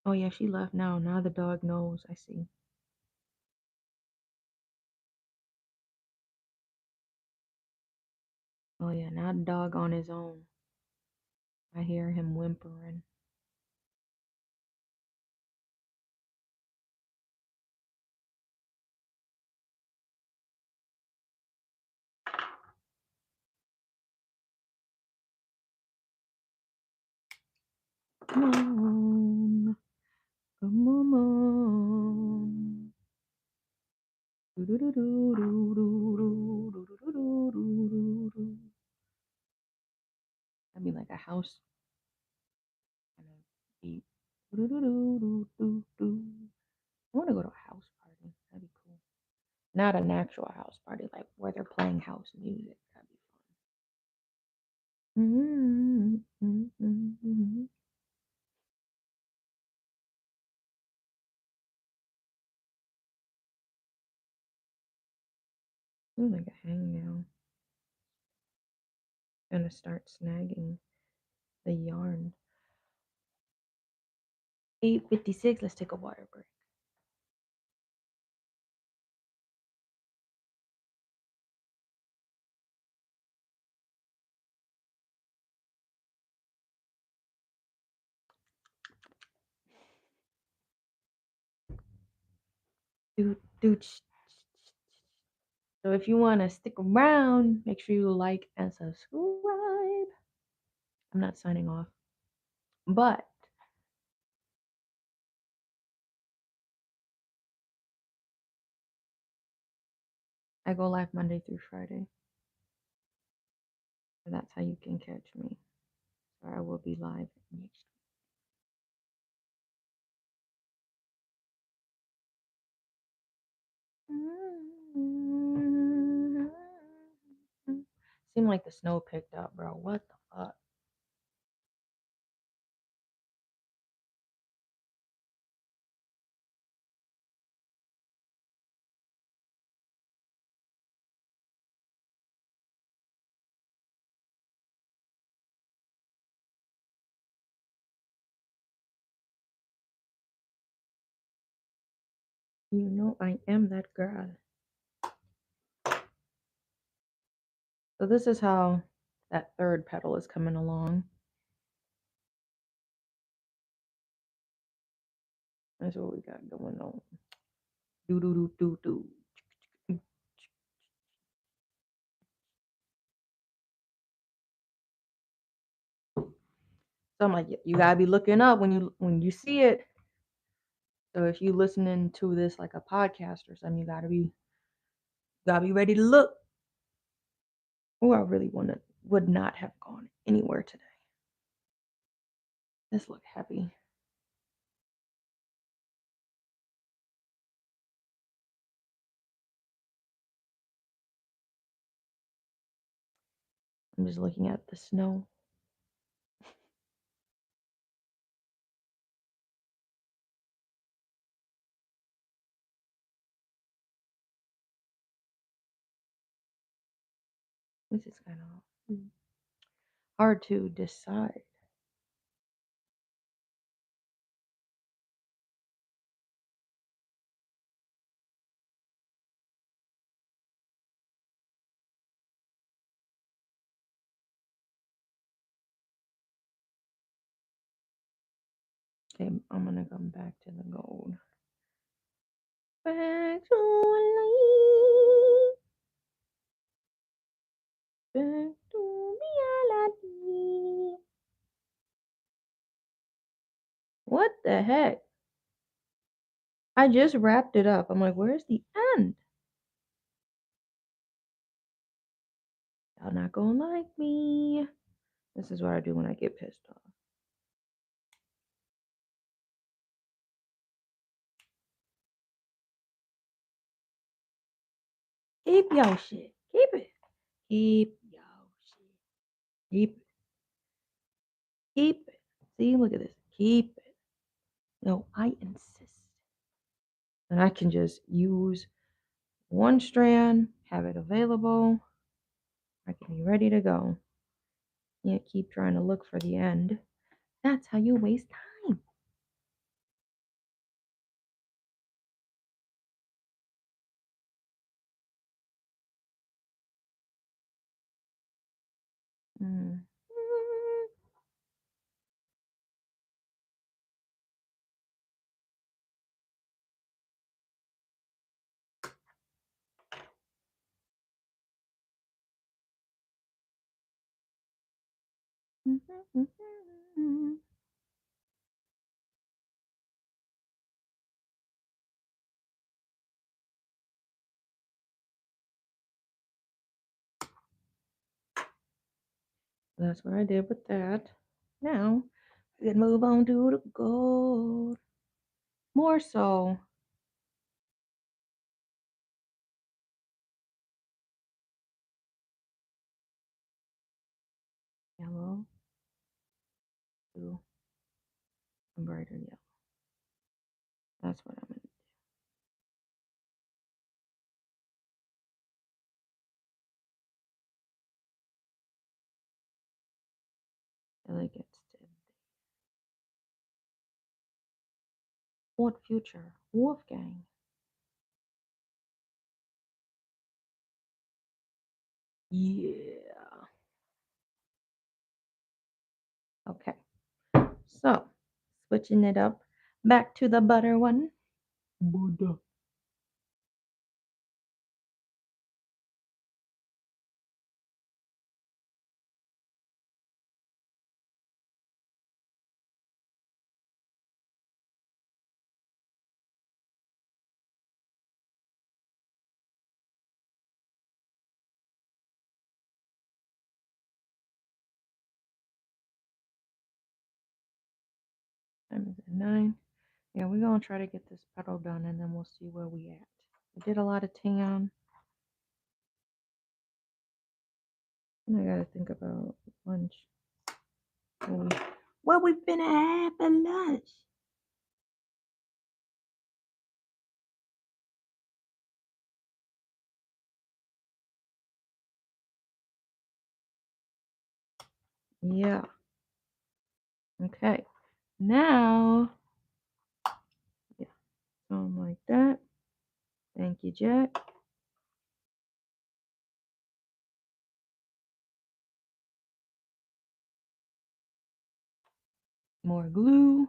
Oh yeah, she left now. Now the dog knows. I see. Oh yeah, now the dog on his own. I hear him whimpering. Come on. Come on. I mean like a house kind of beat. I want to go to a house party. That'd be cool. Not an actual house party, like where they're playing house music. That'd be fun. Ooh, like a hang now. Gonna start snagging the yarn. 8:56. Let's take a water break. So if you want to stick around, make sure you like and subscribe. I'm not signing off, but I go live Monday through Friday. So that's how you can catch me. So I will be live next week. Seemed like the snow picked up, bro. What the fuck? You know I am that girl. So this is how that third petal is coming along. That's what we got going on. Do do do do do. So I'm like, you gotta be looking up when you see it. So if you listening to this like a podcast or something, you gotta be ready to look. Oh, I really would not have gone anywhere today. This look heavy. I'm just looking at the snow. This is kind of hard to decide. Okay, I'm gonna come back to the gold. Back to life. Back to reality. What the heck? I just wrapped it up. I'm like, where's the end? Y'all not gonna like me. This is what I do when I get pissed off. Keep your shit. Keep it. Keep your shit. Keep it. Keep it. See, look at this. Keep it. No, I insist. And I can just use one strand, have it available. I can be ready to go. Can't keep trying to look for the end. That's how you waste time. Mm. That's what I did with that. Now, we can move on to the gold. More so. Yellow. Blue. And brighter yellow. That's what I'm going to do. I like it. What future? Wolfgang. Yeah. Okay. So, switching it up. Back to the butter one. Butter. Time is at 9. Yeah, we're going to try to get this petal done and then we'll see where we at. We did a lot of tan. And I got to think about lunch. What we finna have for lunch? Yeah. Okay. Now, yeah, something like that. Thank you, Jack. More glue.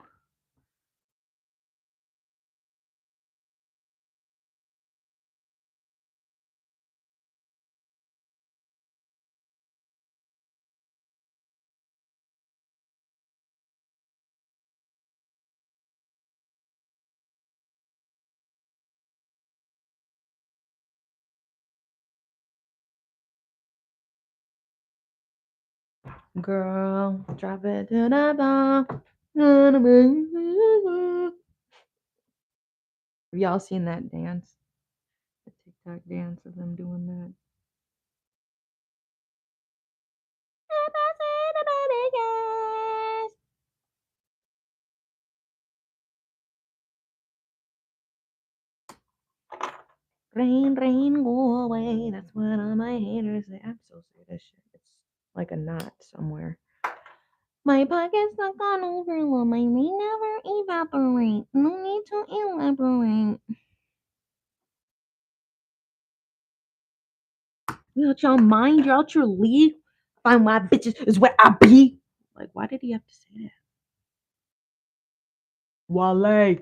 Girl, drop it to the ball. Have y'all seen that dance? The TikTok dance of them doing that. Rain, rain, go away. That's what all my haters say. I'm so sick of this shit. It's like a knot somewhere. My pocket's stuck on overload. My rain never evaporate. No need to elaborate. You out your mind? You're out your league? Find my bitches is where I be. Like, why did he have to say that? Wale.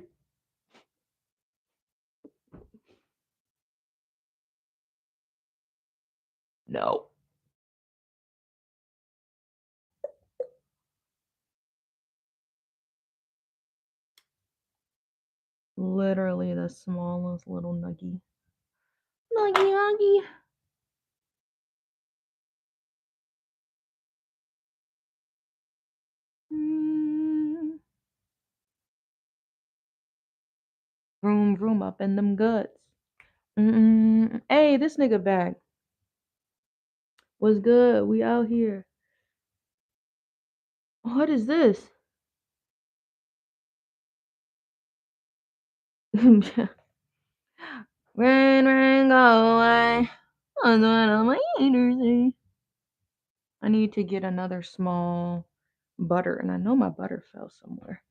No. Literally the smallest little nuggy. Nuggy, nuggy. Mm. Vroom, vroom up in them guts. Mm-mm. Hey, this nigga back. What's good? We out here. What is this? Rain, rain, go away. That's what all my haters say. I need to get another small butter, and I know my butter fell somewhere.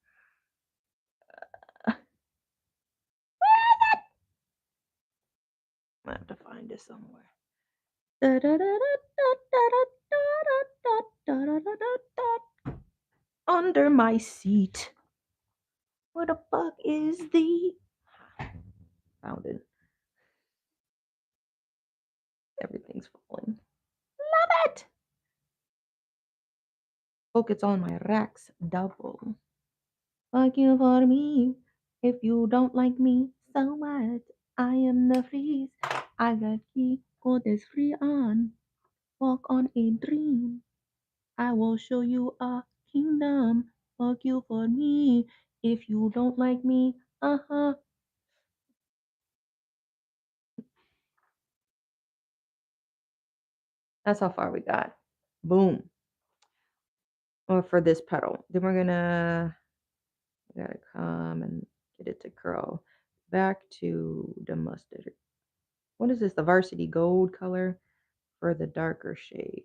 I have to find it somewhere. Under my seat. Where the fuck is the? Found it. Everything's falling. Love it. Focus on my racks double. Fuck you for me. If you don't like me so much, I am the freeze. I got key, go this free on. Walk on a dream. I will show you a kingdom. Fuck you for me. If you don't like me, That's how far we got. Boom. Or for this pedal. Then we gotta come and get it to curl back to the mustard. What is this? The varsity gold color for the darker shade.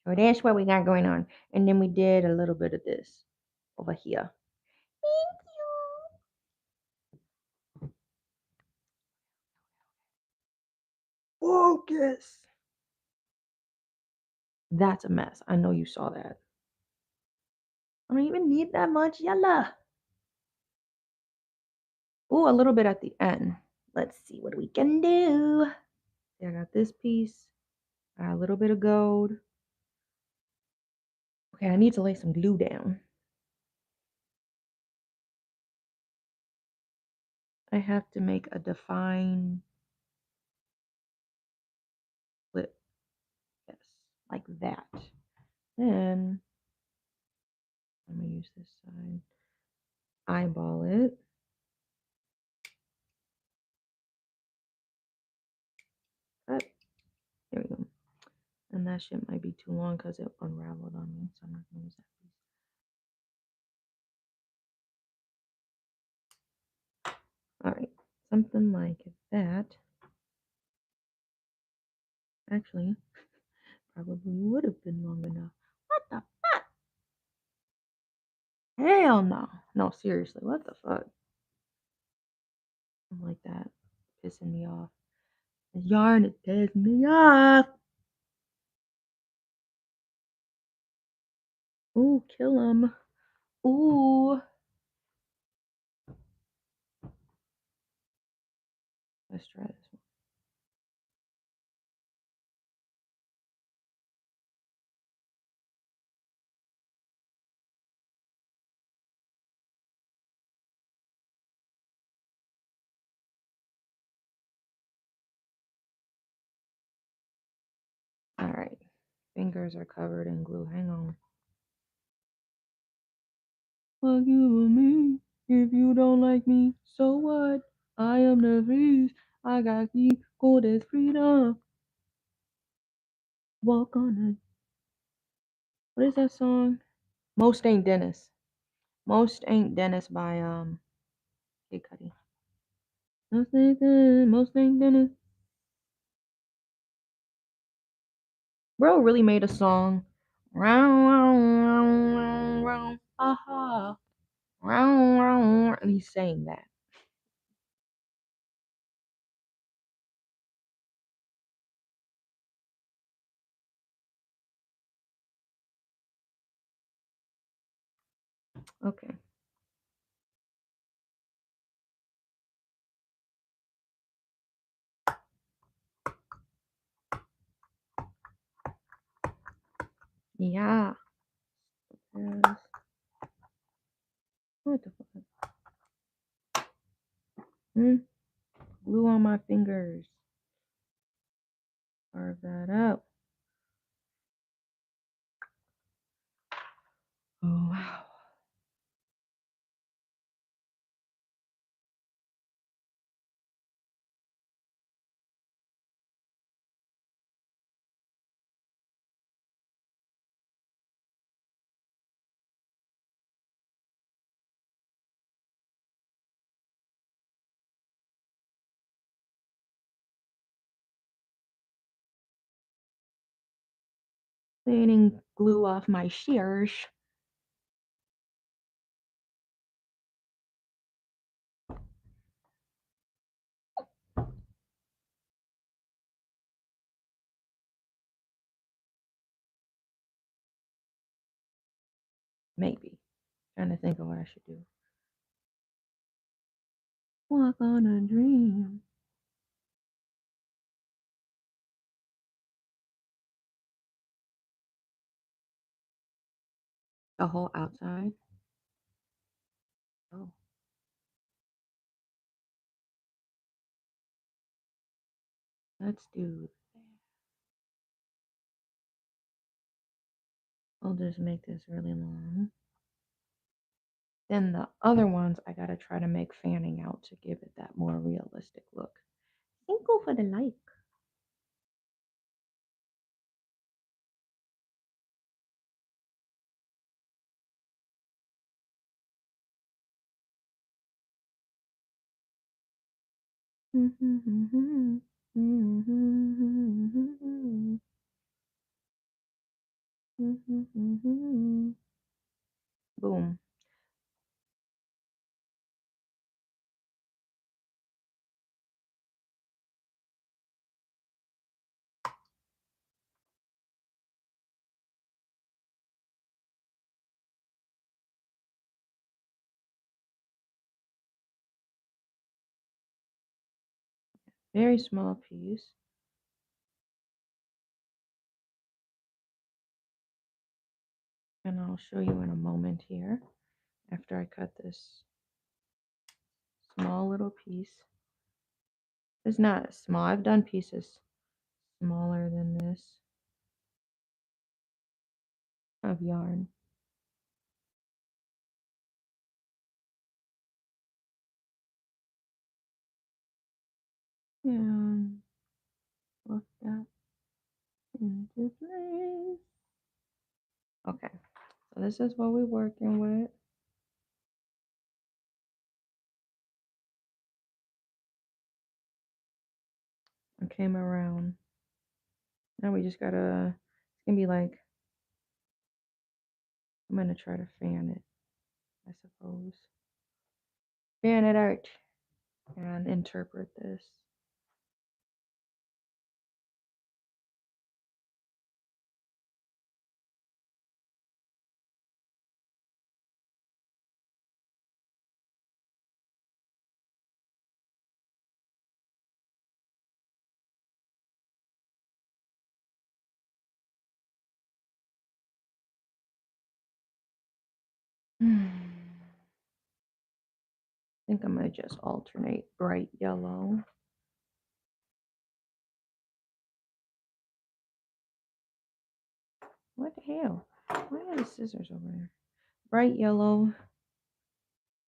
So that's what we got going on. And then we did a little bit of this over here. Thank you. Focus. That's a mess. I know you saw that. I don't even need that much. Yalla. Ooh, a little bit at the end. Let's see what we can do. I got this piece. A little bit of gold. Okay, I need to lay some glue down. I have to make a defined lip. Yes, like that. Then I'm gonna use this side. Eyeball it. Cut. There we go. And that shit might be too long because it unraveled on me, so I'm not gonna use that piece. Alright, something like that. Actually, probably would have been long enough. What the fuck? Hell no. No, seriously, what the fuck? I'm like that. Pissing me off. The yarn is pissing me off. Ooh, kill him. Ooh. Let's try this one. Alright. Fingers are covered in glue. Hang on. Fuck you and me. If you don't like me, so what? I am the beast. I got the coldest freedom. Walk on it. What is that song? Most Ain't Dennis. Most Ain't Dennis by Kid Cudi. Most Ain't Dennis. Most Ain't Dennis. Bro really made a song. Round, round, round, round, round, aha. Round, round, and he's saying that. Okay. Yeah. Yes. What the fuck? Glue on my fingers. Carve that up. Oh, wow. Cleaning glue off my shears. Maybe. Trying to think of what I should do. Walk on a dream. The whole outside. Oh, let's do. I'll just make this really long. Then the other ones, I gotta try to make fanning out to give it that more realistic look. Thank you for the like. Boom. Very small piece. And I'll show you in a moment here after I cut this small little piece. It's not small. I've done pieces smaller than this of yarn. And look that into place. Okay, so this is what we're working with. I came around. Now we just gotta, it's gonna be like, I'm gonna try to fan it, I suppose. Fan it out and interpret this. I think I'm gonna just alternate bright yellow. What the hell? Why are the scissors over there? Bright yellow.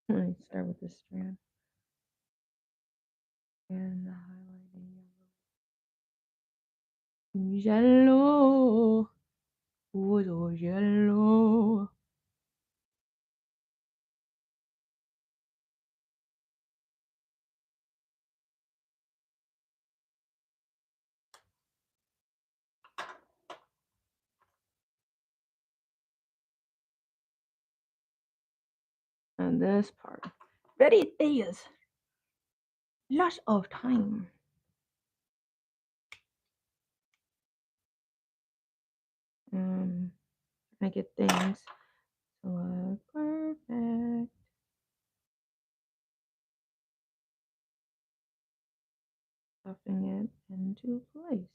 Let me start with this strand. And the highlighting yellow. Yellow. Oh, yellow. And this part. Very is lots of time. I get things to look perfect. Stuffing it into place.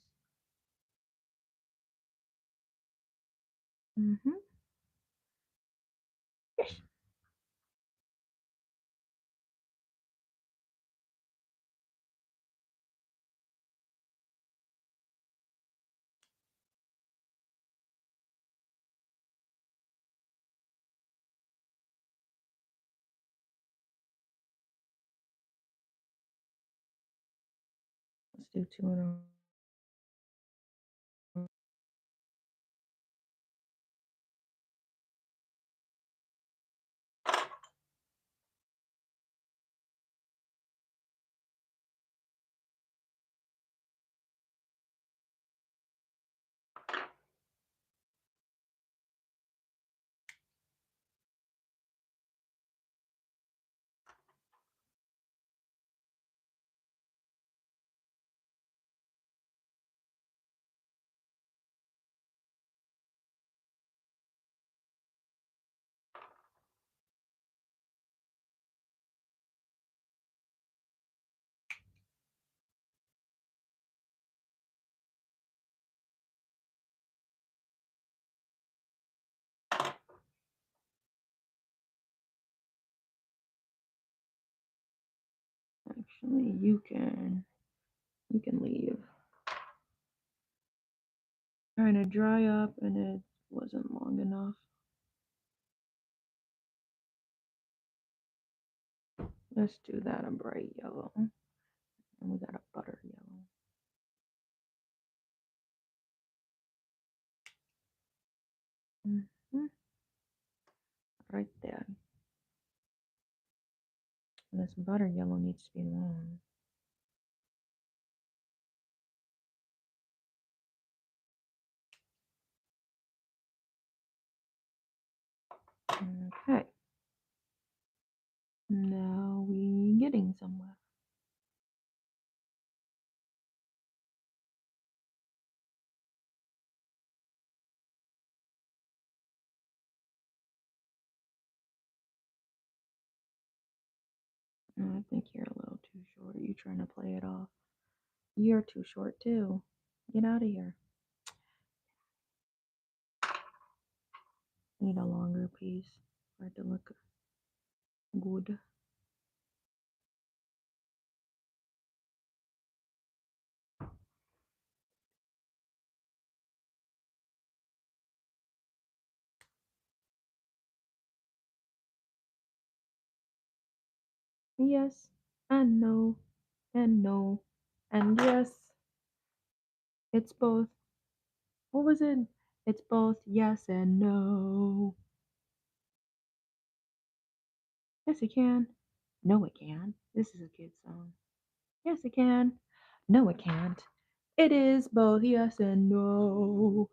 Yes. Let's do 2 in a row. Actually, you can leave. Trying to dry up and it wasn't long enough. Let's do that a bright yellow. And we got a butter yellow. Right there. And this butter yellow needs to be long. Okay. Now we getting somewhere. I think you're a little too short. You trying to play it off. You're too short too. Get out of here. Need a longer piece for it to look good. Yes, and no, and no, and yes. It's both. What was it? It's both yes and no. Yes, it can. No, it can. This is a kid's song. Yes, it can. No, it can't. It is both yes and no.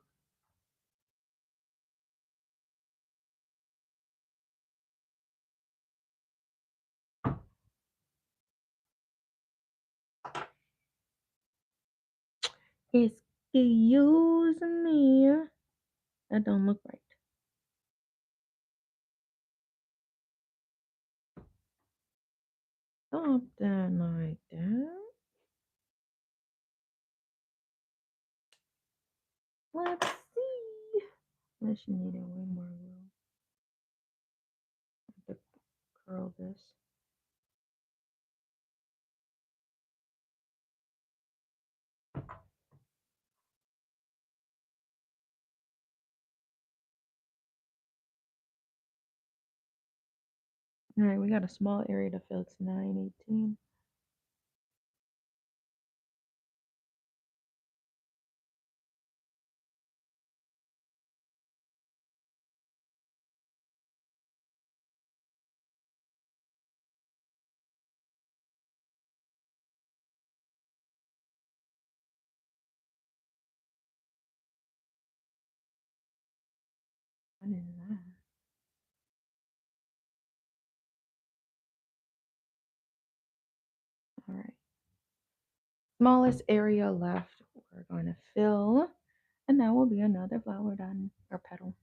Excuse me. That don't look right. Something like that. Let's see. Unless you need it way more room. I have to curl this. All right, we got a small area to fill. It's 9:18. What is that? smallest area left. We're going to fill, and that will be another flower done, or petal.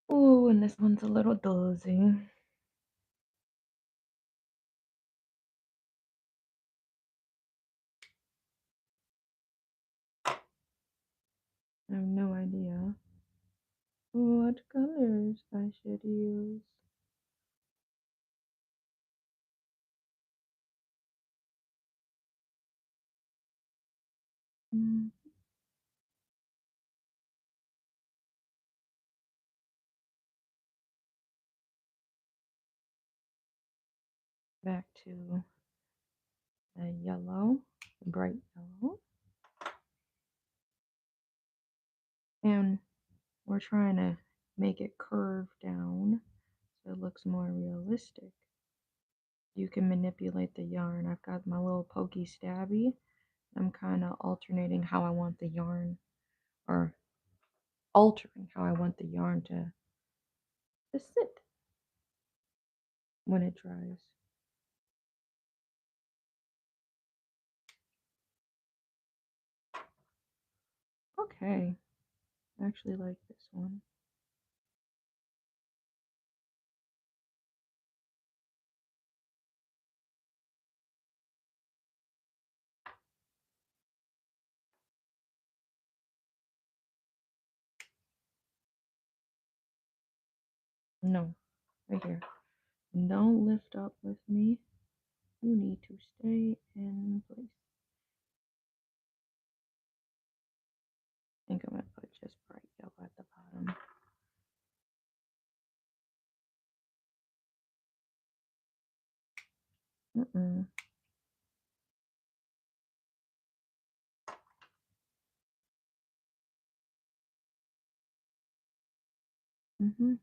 Oh, and this one's a little dozzy. I have no idea what colors I should use. Mm, Back to the yellow, bright yellow. And we're trying to make it curve down so it looks more realistic. You can manipulate the yarn. I've got my little pokey stabby. I'm kind of alternating how I want the yarn, or altering how I want the yarn to sit when it dries. Okay, I actually like this one. No, right here. Don't lift up with me. You need to stay in place. I think I'm going to put just bright yellow at the bottom. Mm-mm. Mm-hmm.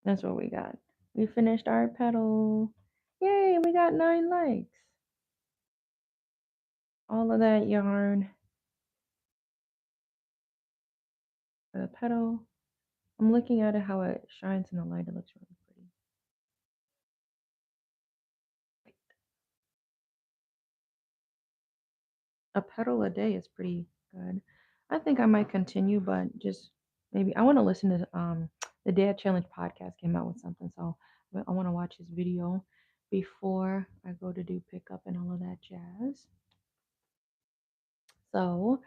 That's what we got. We finished our petal. Yay, we got 9 likes. All of that yarn for the petal. I'm looking at it how it shines in the light. It looks really pretty. A petal a day is pretty good. I think I might continue, but just maybe I want to listen to the Dad Challenge podcast came out with something, so I want to watch his video before I go to do pickup and all of that jazz. So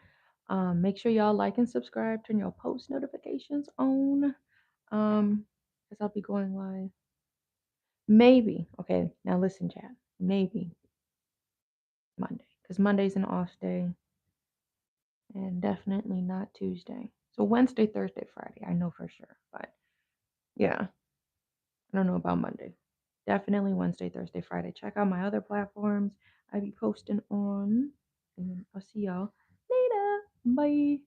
make sure y'all like and subscribe, turn your post notifications on. Because I'll be going live. Maybe. Okay, now listen, chat. Maybe Monday. Because Monday's an off day. And definitely not Tuesday. So Wednesday, Thursday, Friday. I know for sure. But yeah, I don't know about Monday. Definitely Wednesday, Thursday, Friday. Check out my other platforms I be posting on. And I'll see y'all later. Bye.